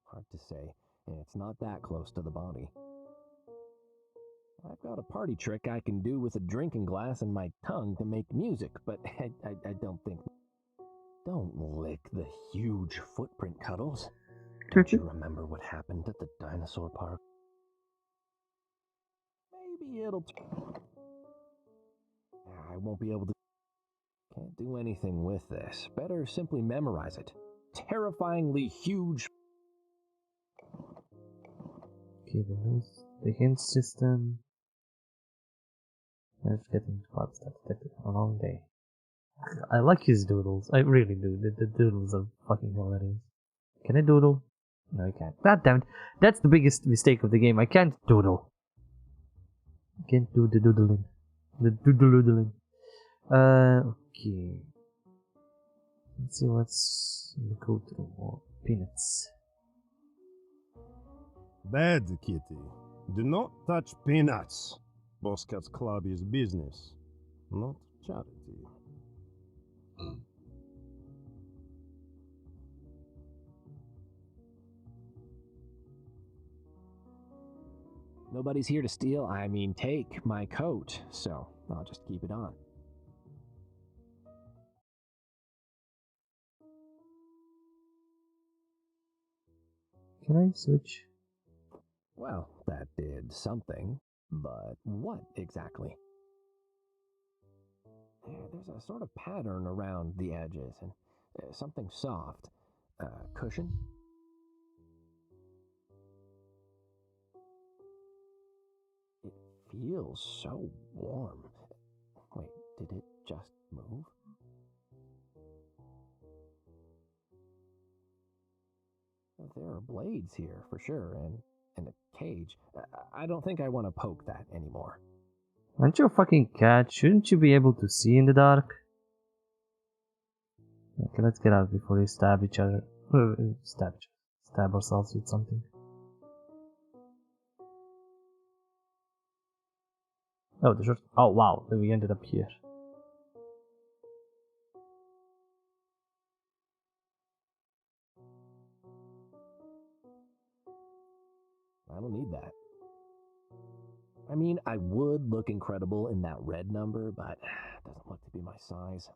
Hard to say. It's not that close to the body. I've got a party trick I can do with a drinking glass and my tongue to make music, but I don't think... Don't lick the huge footprint, Cuddles. Don't you remember what happened at the dinosaur park? Maybe it'll... I won't be able to... Can't do anything with this. Better simply memorize it. Terrifyingly huge... Okay, the hint system. Let's get into spots that detected a long day. I like his doodles. I really do. The doodles are fucking hilarious. Can I doodle? No, I can't. God damn it. That's the biggest mistake of the game. I can't doodle. I can't do the doodling. The doodling. Okay. Let's see what's in the code room. More peanuts. Bad, kitty. Do not touch peanuts. Boss Cat's club is business, not charity. Nobody's here to steal, I mean take, my coat, so I'll just keep it on. Can I switch? Well, that did something, but what exactly? There's a sort of pattern around the edges, and something soft. Cushion? It feels so warm. Wait, did it just move? There are blades here, for sure, and a cage. I don't think I want to poke that anymore. Aren't you a fucking cat? Shouldn't you be able to see in the dark? Okay, let's get out before we stab each other. Stab ourselves with something. Oh, the short. Oh, wow. Then we ended up here. I don't need that. I mean, I would look incredible in that red number, but it doesn't look to be my size.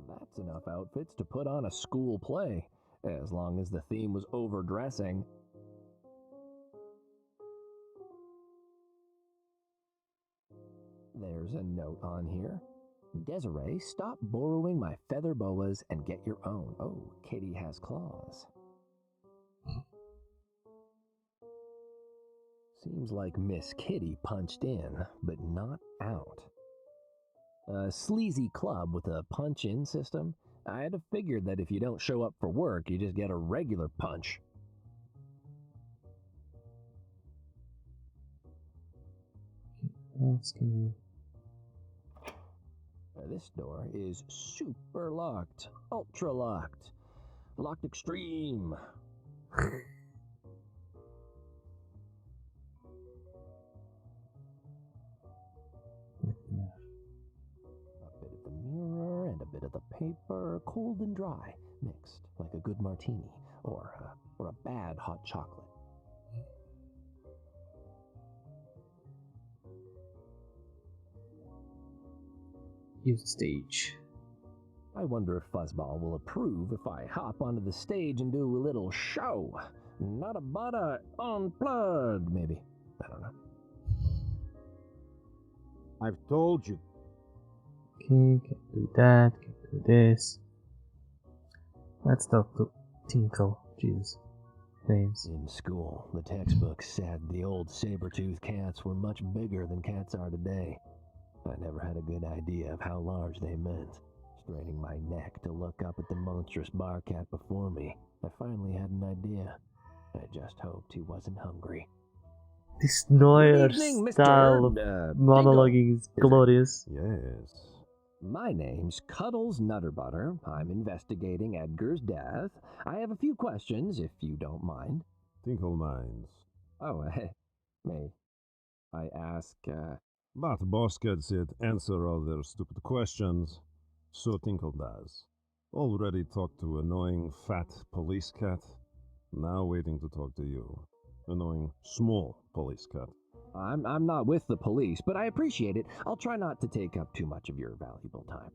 That's enough outfits to put on a school play, as long as the theme was overdressing. There's a note on here. Desiree, stop borrowing my feather boas and get your own. Oh, Kitty has claws. Seems like Miss Kitty punched in, but not out. A sleazy club with a punch-in system? I'd have figured that if you don't show up for work, you just get a regular punch. This door is super locked. Ultra locked. Locked extreme. Mirror and a bit of the paper, cold and dry, mixed like a good martini or a bad hot chocolate. Use stage. I wonder if Fuzzball will approve if I hop onto the stage and do a little show. Not a butter, unplugged, maybe. I don't know. I've told you. Okay, can't do that, can't do this. Let's talk to Tinkle. Jesus. Names. In school, the textbook said the old saber-toothed cats were much bigger than cats are today. I never had a good idea of how large they meant. Straining my neck to look up at the monstrous bar cat before me, I finally had an idea. I just hoped he wasn't hungry. This Noir evening, Mr. style of monologuing is glorious. Yes. My name's Cuddles Nutterbutter. I'm investigating Edgar's death. I have a few questions, if you don't mind. Tinkle minds. Oh, may I ask, But Bosked said answer all their stupid questions, so Tinkle does. Already talked to annoying fat police cat, now waiting to talk to you. Annoying small police cat. I'm not with the police, but I appreciate it. I'll try not to take up too much of your valuable time.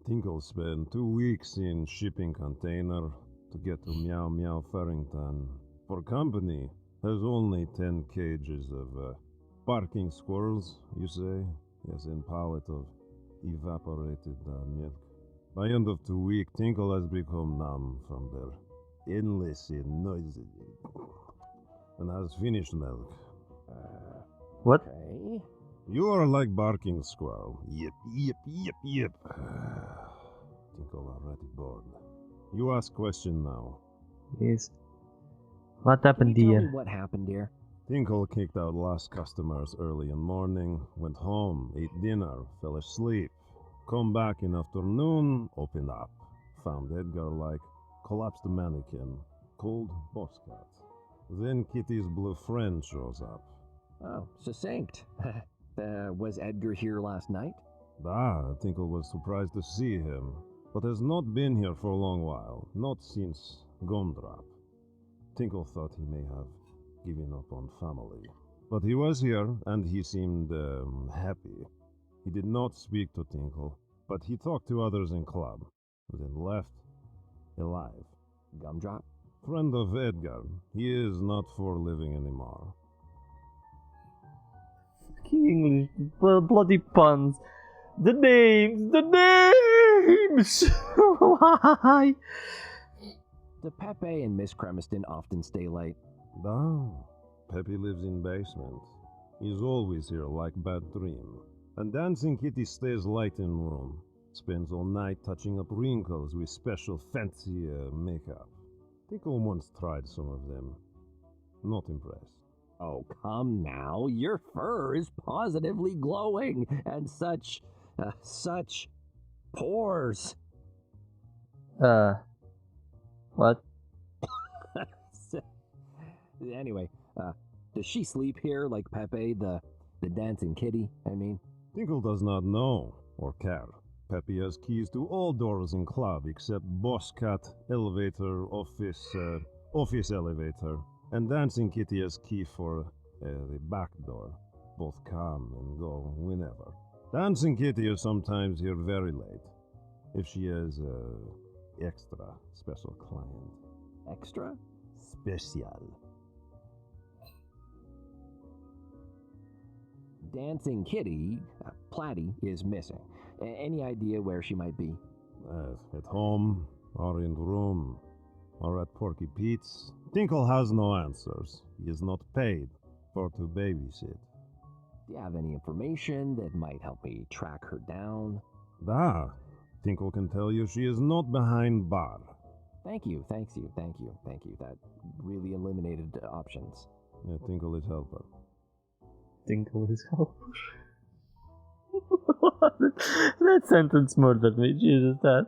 Tinkle spent 2 weeks in shipping container to get to Meow Meow Farrington. For company, there's only 10 cages of barking squirrels, you say? Yes, in pallet of evaporated milk. By end of 2 weeks, Tinkle has become numb from their endless noises and has finished milk. What? Okay. You are like barking squirrel. Yip, yip, yip, yip. Tinkle already bored. You ask question now. Yes. What Can happened you tell me here? what happened, dear? Tinkle kicked out last customers early in morning, went home, ate dinner, fell asleep. Come back in afternoon, opened up. Found Edgar like collapsed mannequin, cold boss cat. Then Kitty's blue friend shows up. Oh, succinct. Was Edgar here last night? Tinkle was surprised to see him, but has not been here for a long while, not since Gumdrop. Tinkle thought he may have given up on family. But he was here, and he seemed happy. He did not speak to Tinkle, but he talked to others in club, then left alive. Gumdrop? Friend of Edgar. He is not for living anymore. English, bloody puns. The names! Why? Do Pepe and Miss Cremiston often stay late? Peppy lives in basement. He's always here like bad dream. And Dancing Kitty stays late in room. Spends all night touching up wrinkles with special fancy makeup. Tinkle once tried some of them. Not impressed. Oh, come now. Your fur is positively glowing, and such pores. What? Anyway, does she sleep here like Pepe, the dancing kitty, I mean? Tinkle does not know or care. Peppy has keys to all doors in club except Boss Cat, elevator, office elevator. And Dancing Kitty has key for the back door. Both come and go whenever. Dancing Kitty is sometimes here very late. If she has extra special client. Extra? Special. Dancing Kitty, Platty, is missing. Any idea where she might be? At home, or in the room, or at Porky Pete's. Tinkle has no answers. He is not paid for to babysit. Do you have any information that might help me track her down? Tinkle can tell you she is not behind bar. Thank you. That really eliminated options. Yeah, Tinkle is helper. Tinkle is helper. That sentence murdered me. Jesus, that.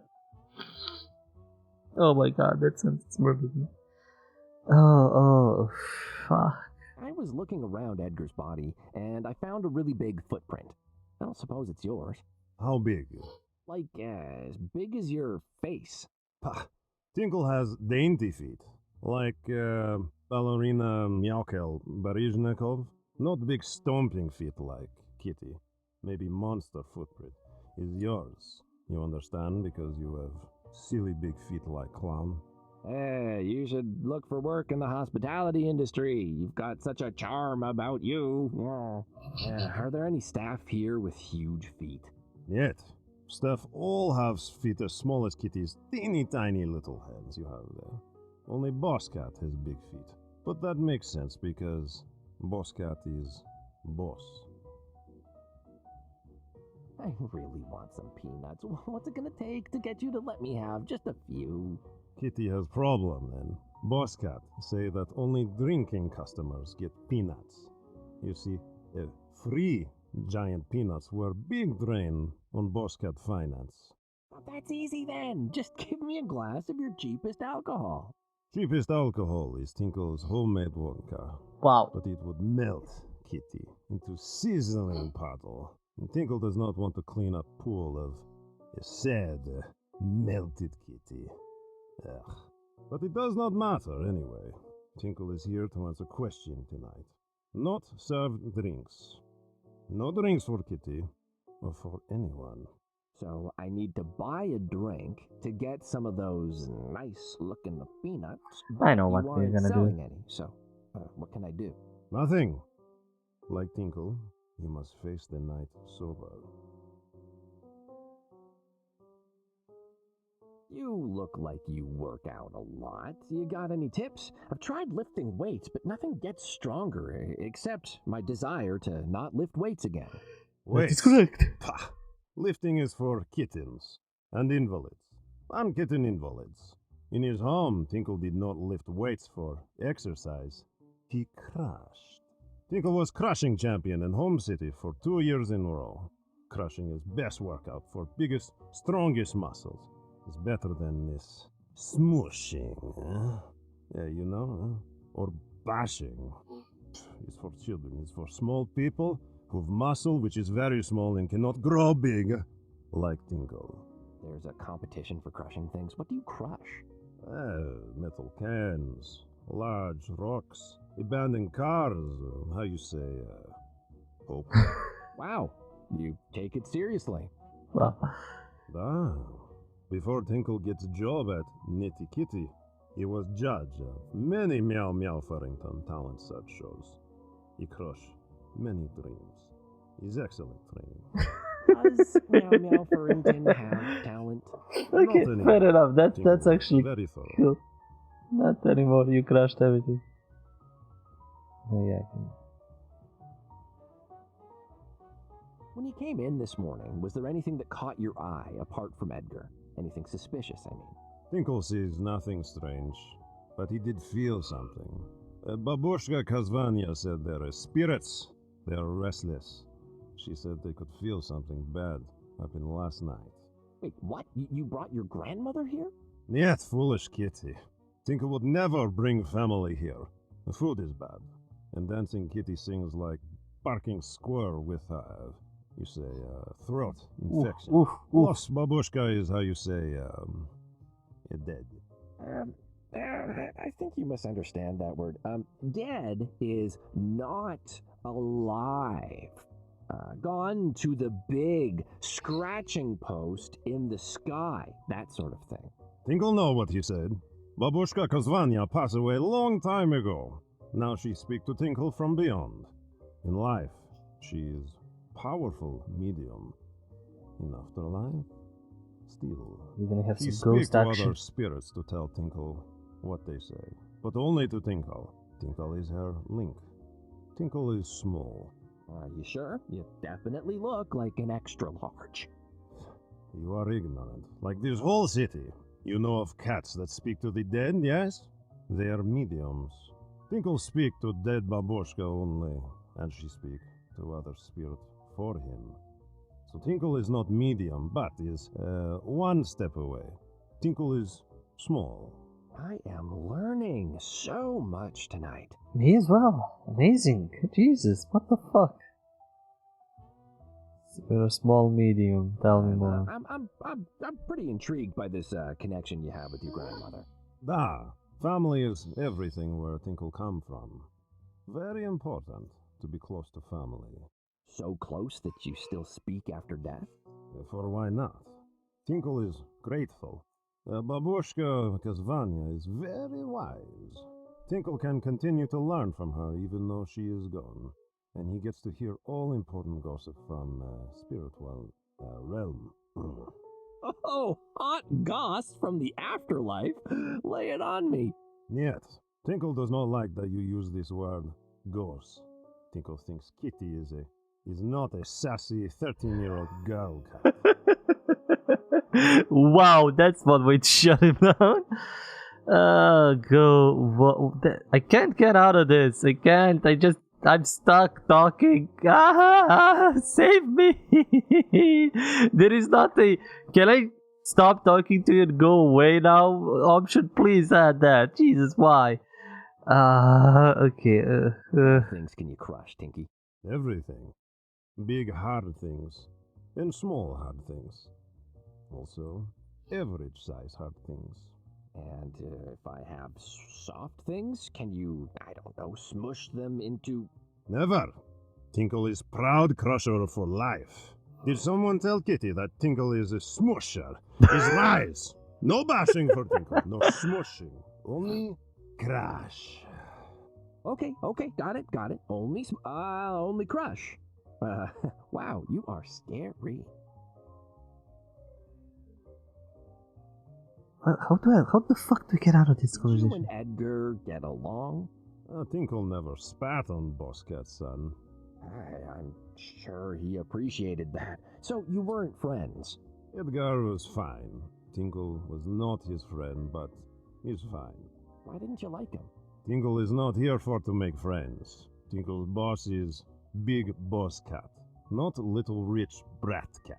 Oh my god, that sentence murdered me. Oh, fuck. I was looking around Edgar's body, and I found a really big footprint. I don't suppose it's yours. How big? Like, as big as your face. Pah. Tinkle has dainty feet. Like, ballerina Myaukel Baryshnikov. Not big stomping feet like Kitty. Maybe monster footprint is yours. You understand? Because you have silly big feet like clown. Hey, you should look for work in the hospitality industry. You've got such a charm about you. Are there any staff here with huge feet? Yet. Staff all have feet as small as Kitty's teeny tiny little hands you have there. Only Boss Cat has big feet. But that makes sense because Boss Cat is boss. I really want some peanuts. What's it gonna take to get you to let me have just a few? Kitty has problem then. Boss Cat say that only drinking customers get peanuts. You see, free giant peanuts were big drain on Boss Cat finance. Well, that's easy then. Just give me a glass of your cheapest alcohol. Cheapest alcohol is Tinkle's homemade vodka, Wow. but it would melt Kitty into sizzling puddle. And Tinkle does not want to clean up pool of a sad, melted Kitty. Ugh. But it does not matter anyway. Tinkle is here to answer question tonight. Not serve drinks. No drinks for Kitty, or for anyone. So I need to buy a drink to get some of those nice-looking peanuts. But I know what you we're aren't gonna do. selling any, so what can I do? Nothing. Like Tinkle, you must face the night sober. You look like you work out a lot. You got any tips? I've tried lifting weights, but nothing gets stronger, except my desire to not lift weights again. Wait. That's correct. Pah. Lifting is for kittens and invalids. And kitten invalids. In his home, Tinkle did not lift weights for exercise. He crushed. Tinkle was crushing champion in home city for 2 years in a row. Crushing is best workout for biggest, strongest muscles. It's better than this smooshing, huh? Yeah, you know, huh? Or bashing. It's for children. It's for small people who've muscle which is very small and cannot grow big, like Tinkle. There's a competition for crushing things. What do you crush? Metal cans, large rocks, abandoned cars, how you say, hope. Wow, you take it seriously. Well, Ah, before Tinkle gets a job at Nitty Kitty, he was judge of many Meow Meow Farrington talent search shows. He crushed many dreams. He's excellent training. Does Meow Meow Farrington have talent? okay, anymore. fair enough. That's Tinkle, actually very thorough. cool. Not anymore. You crushed everything. Oh, yeah, I can. When you came in this morning, was there anything that caught your eye apart from Edgar? Anything suspicious, I mean? Tinkle sees nothing strange, but he did feel something. Babushka Kazvanya said there are spirits. They are restless. She said they could feel something bad happened last night. Wait, what? You brought your grandmother here? Yet, foolish Kitty. Tinkle would never bring family here. The food is bad. And dancing Kitty sings like barking squirrel with, you say, throat infection. Oof. Plus, babushka is how you say, dead. I think you misunderstand that word. Dead is not alive. Gone to the big scratching post in the sky. That sort of thing. Tinkle know what he said. Babushka Kazvanya passed away a long time ago. Now she speak to Tinkle from beyond. In life, she is powerful medium. In afterlife, still. We're gonna have She some speak ghost to action. other spirits to tell Tinkle what they say. But only to Tinkle. Tinkle is her link. Tinkle is small. Are you sure? You definitely look like an extra large. You are ignorant. Like this whole city. You know of cats that speak to the dead, yes? They are mediums. Tinkle speak to dead babushka only, and she speak to other spirit for him. So Tinkle is not medium, but is one step away. Tinkle is small. I am learning so much tonight. Me as well. Amazing. Jesus, what the fuck? You're a small medium. Tell me more. I'm pretty intrigued by this connection you have with your grandmother. Family is everything where Tinkle come from. Very important to be close to family. So close that you still speak after death? For why not? Tinkle is grateful. Babushka Kazvanya is very wise. Tinkle can continue to learn from her even though she is gone. And he gets to hear all important gossip from spiritual realm. Oh, hot goss from the afterlife. Lay it on me. Yet, Tinkle does not like that you use this word, ghost. Tinkle thinks Kitty is not a sassy 13-year-old girl cat. Wow, that's one way to shut him down. Go. I can't get out of this. I can't. I'm stuck talking. Save me. There is not a. Can I stop talking to you and go away now? Option, please add that. Jesus, why? Okay. Things can you crush, Tinky? Everything. Big hard things. And small hard things. Also, average size hard things. And if I have soft things, can you, I don't know, smush them into... Never. Tinkle is proud crusher for life. Did someone tell Kitty that Tinkle is a smusher? Is lies. No bashing for Tinkle. No smushing. Only crush. Okay, got it. Only crush. Wow, you are scary. How the fuck do we get out of this You conversation? and Edgar get along? Tinkle never spat on Boss Cat's son. I'm sure he appreciated that. So you weren't friends? Edgar was fine. Tinkle was not his friend, but he's fine. Why didn't you like him? Tinkle is not here for to make friends. Tinkle's boss is Big Boss Cat, not little rich brat cat.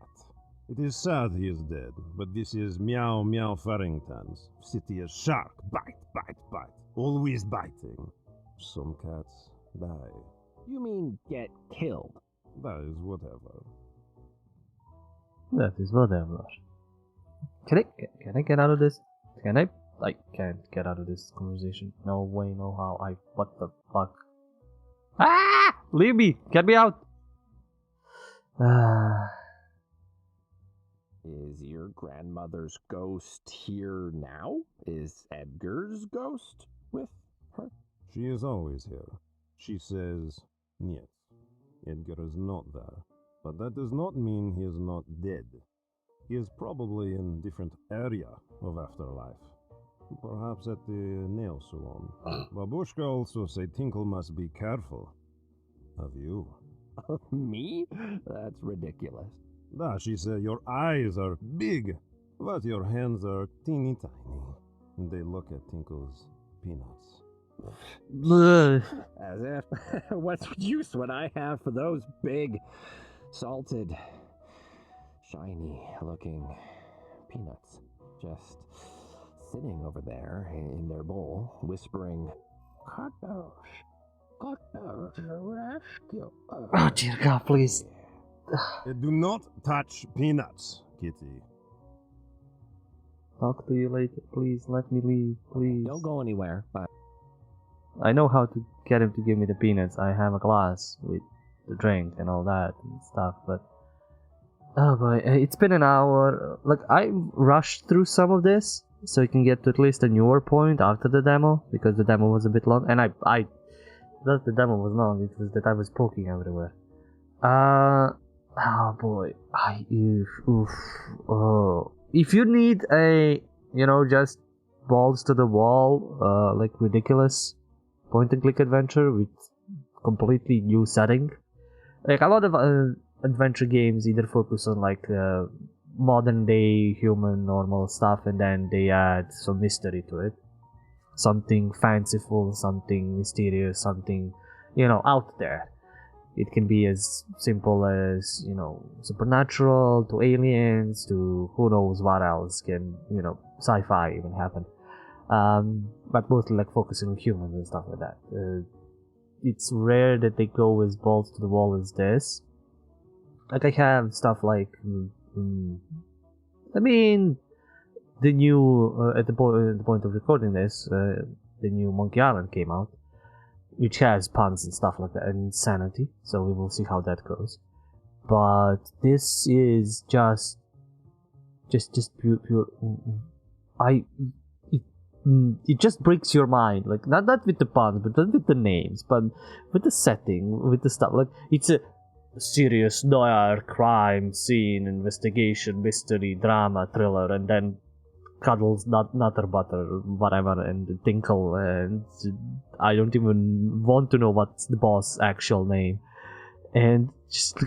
It is sad he is dead, but this is Meow Meow Farrington's city is shark. Bite, bite, bite. Always biting. Some cats die. You mean get killed? That is whatever. That is whatever. Can I get out of this? Can I? I can't get out of this conversation. No way, no how. What the fuck? Ah! Leave me! Get me out! Is your grandmother's ghost here now? Is Edgar's ghost with her? She is always here. She says, "Niet, Edgar is not there." But that does not mean he is not dead. He is probably in different area of afterlife. Perhaps at the nail salon. Babushka also say Tinkle must be careful. Of you. Of me? That's ridiculous. Da, she said your eyes are big, but your hands are teeny tiny. They look at Tinkle's peanuts. As if, what use would I have for those big, salted, shiny-looking peanuts? Just sitting over there in their bowl, whispering, "Cutters, cutters, rescue." Oh dear God, please. Do not touch peanuts, Kitty. Talk to you later, please. Let me leave, please. Don't go anywhere. Bye. I know how to get him to give me the peanuts. I have a glass with the drink and all that and stuff, but oh boy, it's been an hour. Like, I rushed through some of this so I can get to at least a newer point after the demo, because the demo was a bit long, and that the demo was long, it was that I was poking everywhere. Oh boy, if you need a, just balls to the wall, like ridiculous point and click adventure with completely new setting, like a lot of adventure games either focus on like modern day human normal stuff, and then they add some mystery to it, something fanciful, something mysterious, something out there. It can be as simple as supernatural to aliens to who knows what else can sci-fi even happen, but mostly like focusing on humans and stuff like that. It's rare that they go as balls to the wall as this. Like, I have stuff like I mean, the new at the point of recording this, the new Monkey Island came out, which has puns and stuff like that, and insanity. So we will see how that goes. But this is just pure. It just breaks your mind. Like, not with the puns, but not with the names, but with the setting, with the stuff. Like, it's a serious noir crime scene, investigation, mystery, drama, thriller, and then Cuddles, Nutter Butter, whatever, and Tinkle, and I don't even want to know what's the boss' actual name. And just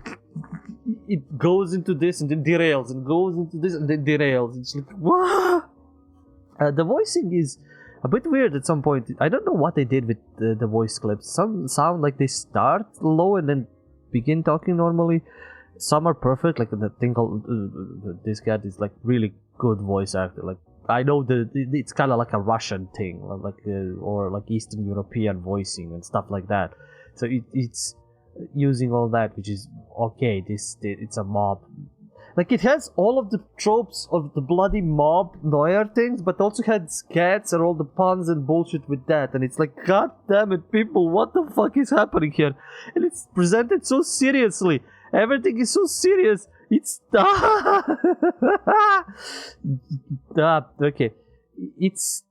it goes into this and then derails, and goes into this and then derails. It's like, what? The voicing is, a bit weird at some point. I don't know what they did with the voice clips. Some sound like they start low and then begin talking normally. Some are perfect, like the thing called this cat is like really good voice actor. Like I know it's kind of like a Russian thing, like or like Eastern European voicing and stuff like that. So it's using all that, which is okay. It's a mob. Like it has all of the tropes of the bloody mob Noir things, but also has cats and all the puns and bullshit with that. And it's like, god damn it, people, what the fuck is happening here? And it's presented so seriously. Everything is so serious. It's okay. It's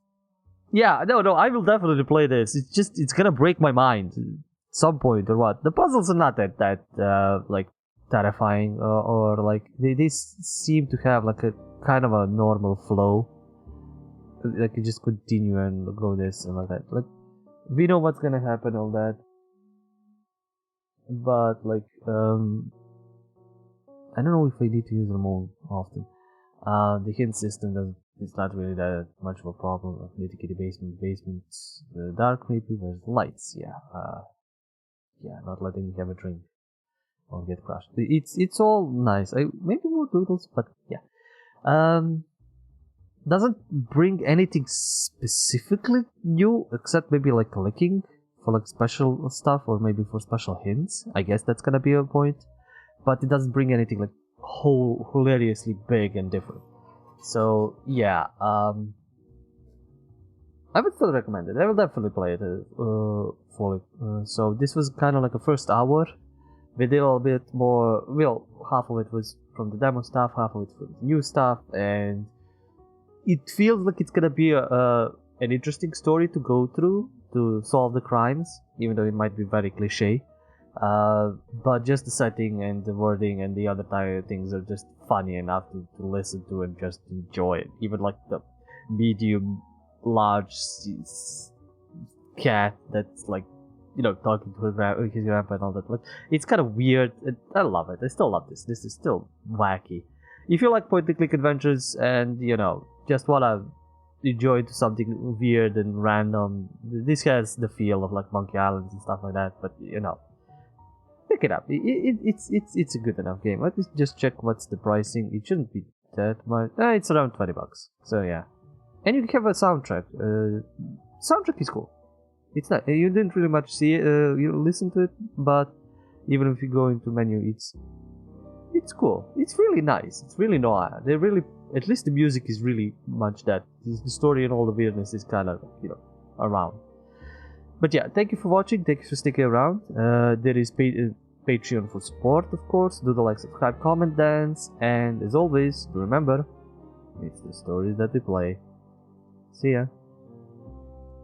no. I will definitely play this. It's gonna break my mind at some point or what. The puzzles are not that like terrifying or like they seem to have like a kind of a normal flow. Like you just continue and go this and like that. Like we know what's gonna happen, all that. But like I don't know if I need to use them more often. The hint system is not really that much of a problem. I need to get the basement, the dark maybe. There's lights, not letting me have a drink or get crushed. It's all nice. Maybe more doodles, but yeah. Doesn't bring anything specifically new except maybe like clicking for like special stuff or maybe for special hints. I guess that's gonna be a point, but it doesn't bring anything like hilariously big and different. So yeah, I would still recommend it. I will definitely play it fully. So this was kind of like a first hour. We did a little bit more. Well, half of it was from the demo stuff, half of it from the new stuff, and it feels like it's gonna be an interesting story to go through to solve the crimes, even though it might be very cliche. But just the setting and the wording and the other things are just funny enough to listen to and just enjoy it. Even like the medium large cat that's like, talking to his grandpa and all that. Like, it's kind of weird. I love it. I still love this. This is still wacky. If you like point-and-click adventures and, just wanna enjoy something weird and random, this has the feel of like Monkey Island and stuff like that. But pick it up. It's a good enough game. Let me just check what's the pricing. It shouldn't be that much. It's around $20. So yeah, and you have a soundtrack. Soundtrack is cool. It's not. You didn't really much see it. You listen to it, but even if you go into menu, it's cool. It's really nice. It's really noir. They really, at least the music is really much that. The story and all the weirdness is kind of around. But yeah, thank you for watching. Thank you for sticking around. There is Patreon for support, of course. Do the like, subscribe, comment, dance, and as always, remember, it's the stories that we play. See ya.